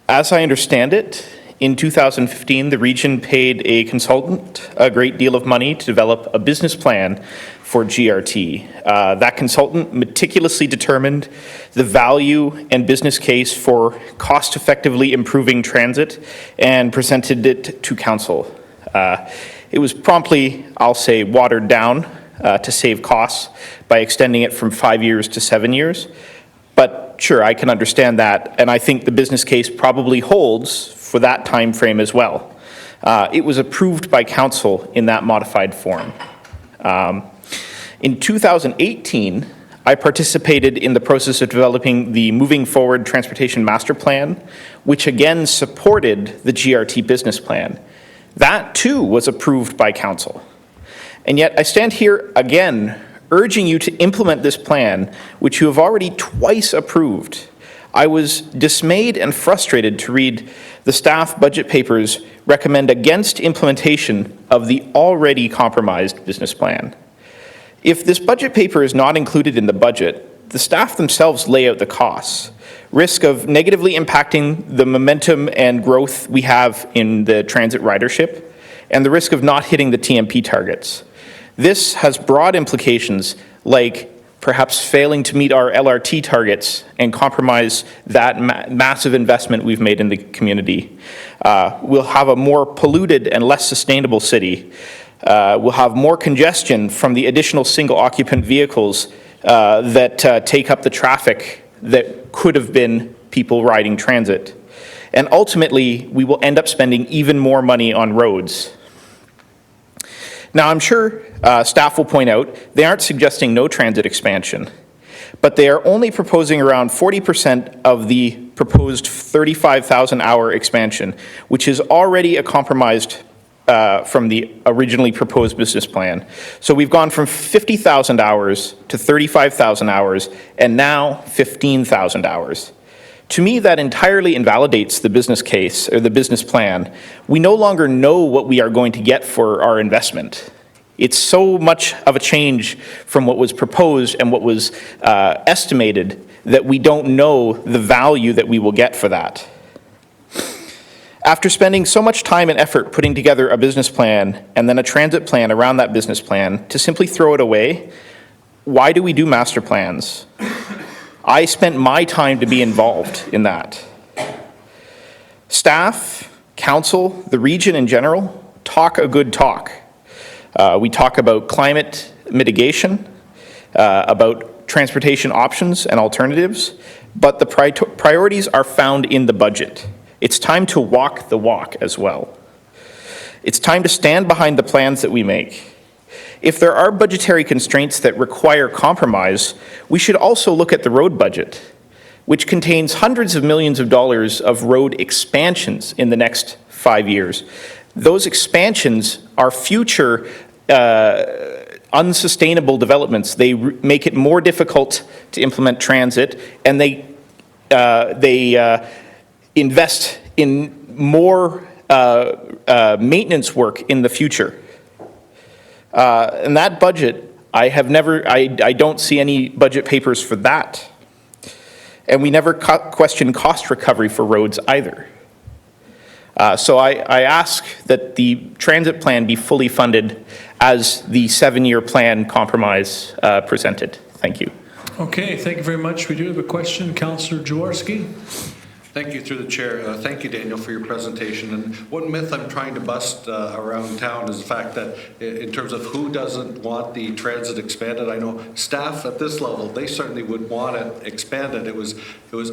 As I understand it, in 2015, the region paid a consultant a great deal of money to develop a business plan for GRT. That consultant meticulously determined the value and business case for cost-effectively improving transit and presented it to council. It was promptly, I'll say, watered down to save costs by extending it from 5 years to 7 years. But sure, I can understand that, and I think the business case probably holds for that time frame as well. It was approved by council in that modified form. In 2018, I participated in the process of developing the Moving Forward Transportation Master Plan, which again supported the GRT business plan. That too was approved by council. And yet I stand here again urging you to implement this plan, which you have already twice approved. I was dismayed and frustrated to read the staff budget papers recommend against implementation of the already compromised business plan. If this budget paper is not included in the budget, the staff themselves lay out the costs, risk of negatively impacting the momentum and growth we have in the transit ridership, and the risk of not hitting the TMP targets. This has broad implications like perhaps failing to meet our LRT targets and compromise that massive investment we've made in the community. We'll have a more polluted and less sustainable city. We'll have more congestion from the additional single occupant vehicles that take up the traffic that could have been people riding transit. And ultimately, we will end up spending even more money on roads. Now, I'm sure staff will point out they aren't suggesting no transit expansion, but they are only proposing around 40% of the proposed 35,000-hour expansion, which is already a compromised from the originally proposed business plan. So we've gone from 50,000 hours to 35,000 hours, and now 15,000 hours. To me, that entirely invalidates the business case or the business plan. We no longer know what we are going to get for our investment. It's so much of a change from what was proposed and what was estimated that we don't know the value that we will get for that. After spending so much time and effort putting together a business plan and then a transit plan around that business plan, to simply throw it away, why do we do master plans? I spent my time to be involved in that. Staff, council, the region in general, talk a good talk. We talk about climate mitigation, about transportation options and alternatives, but the priorities are found in the budget. It's time to walk the walk as well. It's time to stand behind the plans that we make. If there are budgetary constraints that require compromise, we should also look at the road budget, which contains hundreds of millions of dollars of road expansions in the next 5 years. Those expansions are future unsustainable developments. They make it more difficult to implement transit, and they invest in more maintenance work in the future. And that budget, I don't see any budget papers for that. And we never question cost recovery for roads either. So I ask that the transit plan be fully funded as the 7-year plan compromise presented. Thank you. Okay, thank you very much. We do have a question. Councillor Jaworski. Thank you, through the chair. Thank you, Daniel, for your presentation. And one myth I'm trying to bust around town is the fact that in terms of who doesn't want the transit expanded, I know staff at this level, they certainly would want it expanded. It was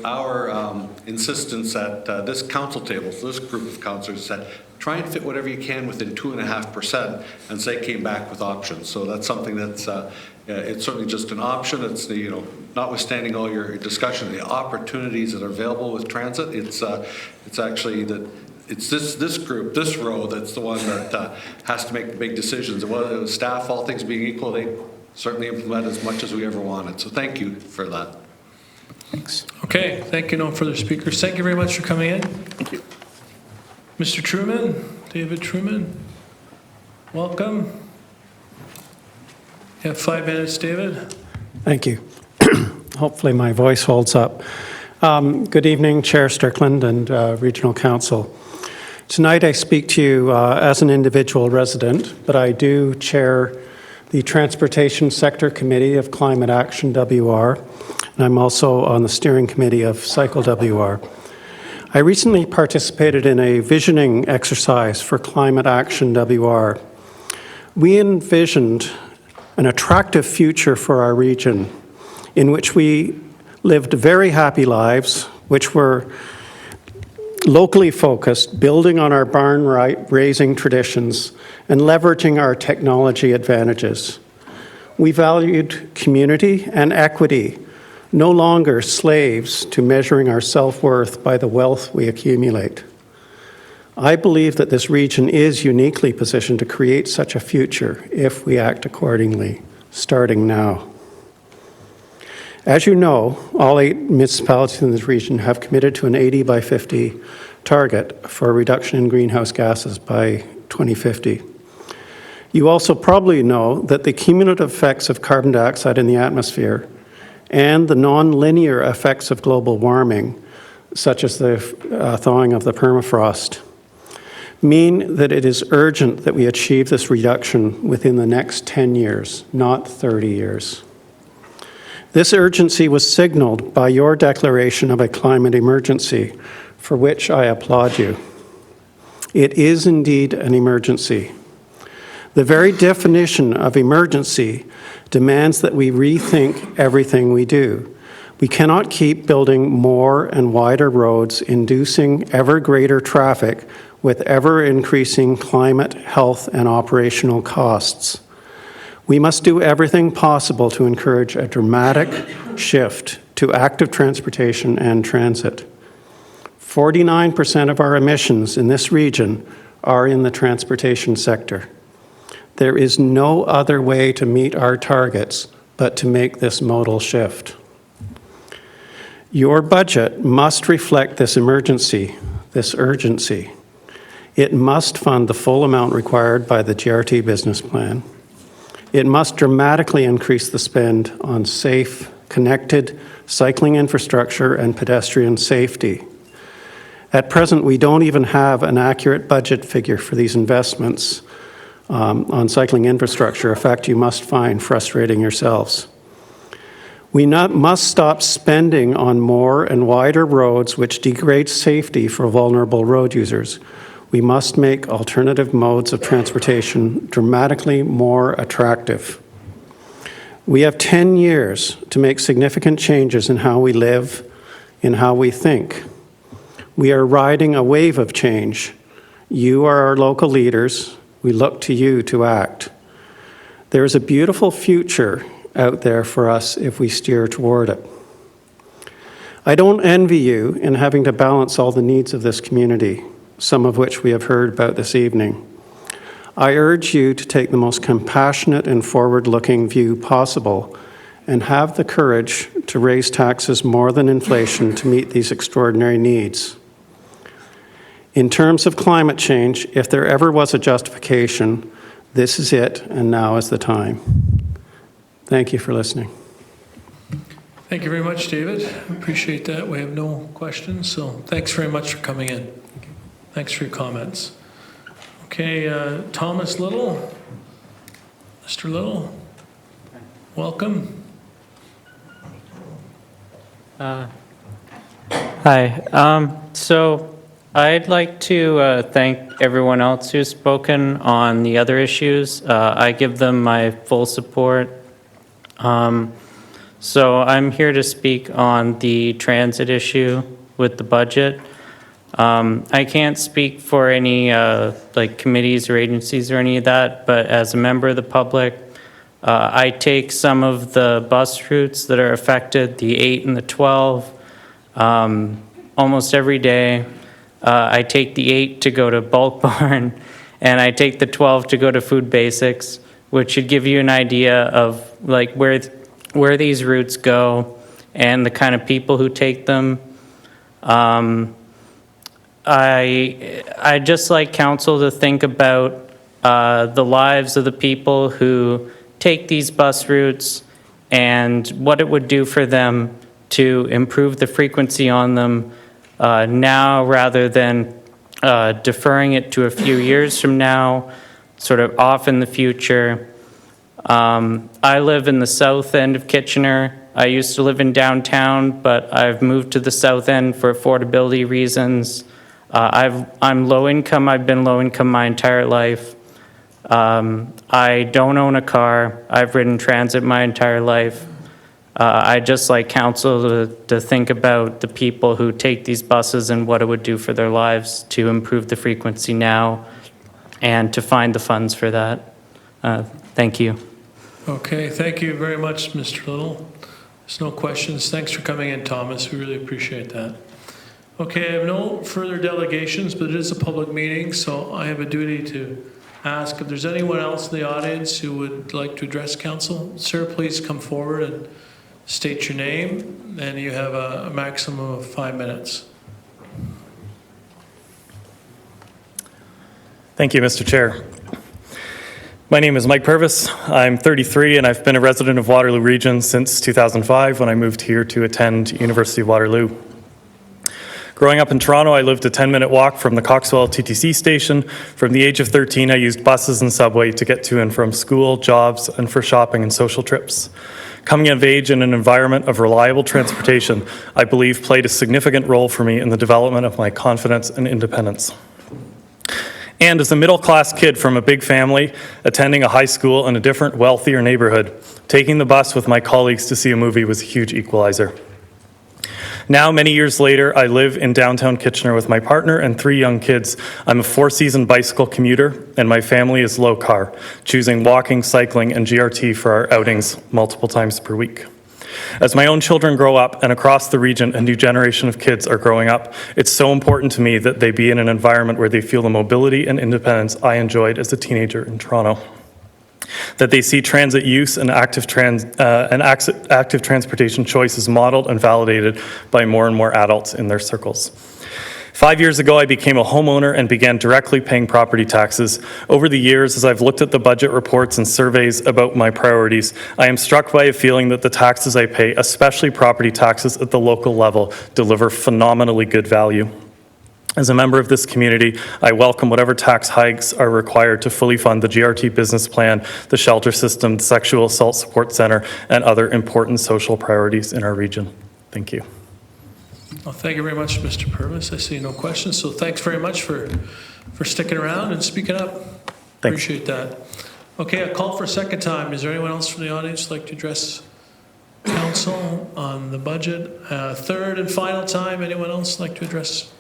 our insistence at this council table, so this group of councillors said, try and fit whatever you can within 2.5%, and say came back with options. So that's something that's it's certainly just an option. It's the, notwithstanding all your discussion, the opportunities that are available with transit. It's actually that it's this group, this row, that's the one that has to make the big decisions. And whether the staff, all things being equal, they certainly implement as much as we ever wanted. So thank you for that. Thanks. Okay, thank you. No further speakers. Thank you very much for coming in. Thank you. Mr. Trueman, David Trueman, welcome. You have 5 minutes, David. Thank you. Hopefully my voice holds up. Good evening, Chair Strickland and Regional Council. Tonight I speak to you as an individual resident, but I do chair the Transportation Sector Committee of Climate Action WR, and I'm also on the steering committee of Cycle WR. I recently participated in a visioning exercise for Climate Action WR. We envisioned an attractive future for our region in which we lived very happy lives, which were locally focused, building on our barn raising traditions and leveraging our technology advantages. We valued community and equity, no longer slaves to measuring our self-worth by the wealth we accumulate. I believe that this region is uniquely positioned to create such a future if we act accordingly, starting now. As you know, all 8 municipalities in this region have committed to an 80 by 50 target for a reduction in greenhouse gases by 2050. You also probably know that the cumulative effects of carbon dioxide in the atmosphere and the non-linear effects of global warming, such as the thawing of the permafrost, mean that it is urgent that we achieve this reduction within the next 10 years, not 30 years. This urgency was signaled by your declaration of a climate emergency, for which I applaud you. It is indeed an emergency. The very definition of emergency demands that we rethink everything we do. We cannot keep building more and wider roads, inducing ever greater traffic with ever-increasing climate, health, and operational costs. We must do everything possible to encourage a dramatic shift to active transportation and transit. 49% of our emissions in this region are in the transportation sector. There is no other way to meet our targets but to make this modal shift. Your budget must reflect this emergency, this urgency. It must fund the full amount required by the GRT business plan. It must dramatically increase the spend on safe, connected cycling infrastructure and pedestrian safety. At present, we don't even have an accurate budget figure for these investments on cycling infrastructure, a fact you must find frustrating yourselves. We must stop spending on more and wider roads which degrade safety for vulnerable road users. We must make alternative modes of transportation dramatically more attractive. We have 10 years to make significant changes in how we live, in how we think. We are riding a wave of change. You are our local leaders. We look to you to act. There is a beautiful future out there for us if we steer toward it. I don't envy you in having to balance all the needs of this community, some of which we have heard about this evening. I urge you to take the most compassionate and forward-looking view possible and have the courage to raise taxes more than inflation to meet these extraordinary needs. In terms of climate change, if there ever was a justification, this is it, and now is the time. Thank you for listening. Thank you very much, David. Appreciate that. We have no questions, so thanks very much for coming in. Thanks for your comments. Okay, Thomas Little. Mr. Little, welcome. Hi. So I'd like to thank everyone else who's spoken on the other issues. I give them my full support. So I'm here to speak on the transit issue with the budget. I can't speak for any like committees or agencies or any of that, but as a member of the public, I take some of the bus routes that are affected, the 8 and the 12, almost every day. I take the 8 to go to Bulk Barn, and I take the 12 to go to Food Basics, which should give you an idea of like where these routes go and the kind of people who take them. I just like council to think about the lives of the people who take these bus routes and what it would do for them to improve the frequency on them now rather than deferring it to a few years from now, sort of off in the future. I live in the south end of Kitchener. I used to live in downtown, but I've moved to the south end for affordability reasons. I'm low income. I've been low income my entire life. I don't own a car. I've ridden transit my entire life. I just like council to think about the people who take these buses and what it would do for their lives to improve the frequency now and to find the funds for that. Thank you. Okay, thank you very much, Mr. Little. There's no questions. Thanks for coming in, Thomas. We really appreciate that. Okay, I have no further delegations, but it is a public meeting, so I have a duty to ask if there's anyone else in the audience who would like to address council. Sir, please come forward and state your name, and you have a maximum of 5 minutes. Thank you, Mr. Chair. My name is Mike Purvis. I'm 33, and I've been a resident of Waterloo Region since 2005 when I moved here to attend University of Waterloo. Growing up in Toronto, I lived a 10-minute walk from the Coxwell TTC station. From the age of 13, I used buses and subway to get to and from school, jobs, and for shopping and social trips. Coming of age in an environment of reliable transportation, I believe played a significant role for me in the development of my confidence and independence. And as a middle-class kid from a big family, attending a high school in a different, wealthier neighborhood, taking the bus with my colleagues to see a movie was a huge equalizer. Now, many years later, I live in downtown Kitchener with my partner and 3 young kids. I'm a 4-season bicycle commuter, and my family is low car, choosing walking, cycling, and GRT for our outings multiple times per week. As my own children grow up and across the region a new generation of kids are growing up, it's so important to me that they be in an environment where they feel the mobility and independence I enjoyed as a teenager in Toronto. That they see transit use and active transportation choices modeled and validated by more and more adults in their circles. 5 years ago, I became a homeowner and began directly paying property taxes. Over the years, as I've looked at the budget reports and surveys about my priorities, I am struck by a feeling that the taxes I pay, especially property taxes at the local level, deliver phenomenally good value. As a member of this community, I welcome whatever tax hikes are required to fully fund the GRT business plan, the shelter system, the Sexual Assault Support Center, and other important social priorities in our region. Thank you. Well, thank you very much, Mr. Purvis. I see no questions, so thanks very much for sticking around and speaking up. Thanks. Appreciate that. Okay, a call for a second time. Is there anyone else from the audience who'd like to address council on the budget? Third and final time, anyone else like to address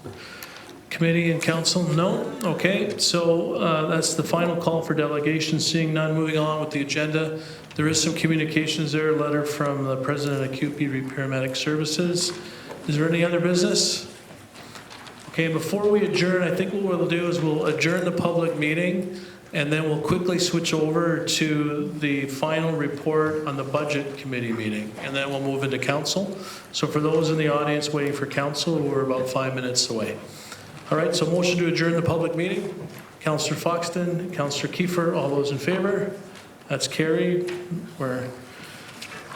committee and council? No? Okay, so that's the final call for delegations. Seeing none, moving on with the agenda. There is some communications there, a letter from the president of CUPE Paramedic Services. Is there any other business? Okay, before we adjourn, I think what we'll do is we'll adjourn the public meeting and then we'll quickly switch over to the final report on the budget committee meeting, and then we'll move into council. So for those in the audience waiting for council, we're about 5 minutes away. All right, so motion to adjourn the public meeting. Councillor Foxton, Councillor Kiefer, all those in favor? That's carried. We're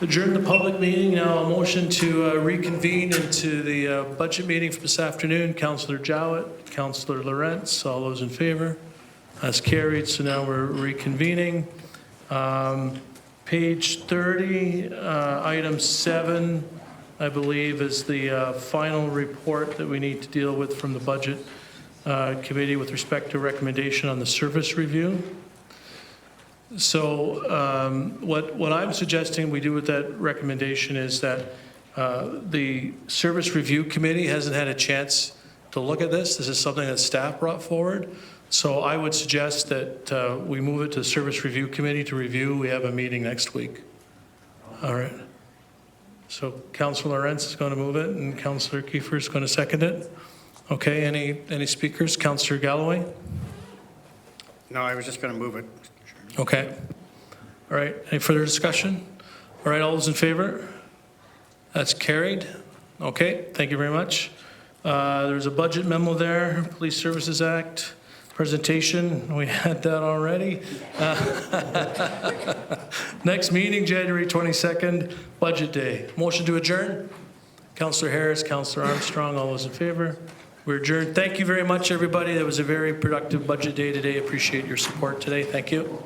adjourned the public meeting. Now a motion to reconvene into the budget meeting for this afternoon. Councillor Jowett, Councillor Lorentz, all those in favor? That's carried. So now we're reconvening. Page 30, item 7, I believe, is the final report that we need to deal with from the budget committee with respect to recommendation on the service review. So what I'm suggesting we do with that recommendation is that the service review committee hasn't had a chance to look at this. This is something that staff brought forward. So I would suggest that we move it to the service review committee to review. We have a meeting next week. All right. So Councillor Lorentz is going to move it and Councillor Kiefer is going to second it. Okay, any speakers? Councillor Galloway? No, I was just going to move it. Okay. All right, any further discussion? All right, all those in favor? That's carried. Okay, thank you very much. There's a budget memo there, Police Services Act presentation. We had that already. Next meeting, January 22nd, budget day. Motion to adjourn? Councillor Harris, Councillor Armstrong, all those in favor? We're adjourned. Thank you very much, everybody. That was a very productive budget day today. Appreciate your support today. Thank you.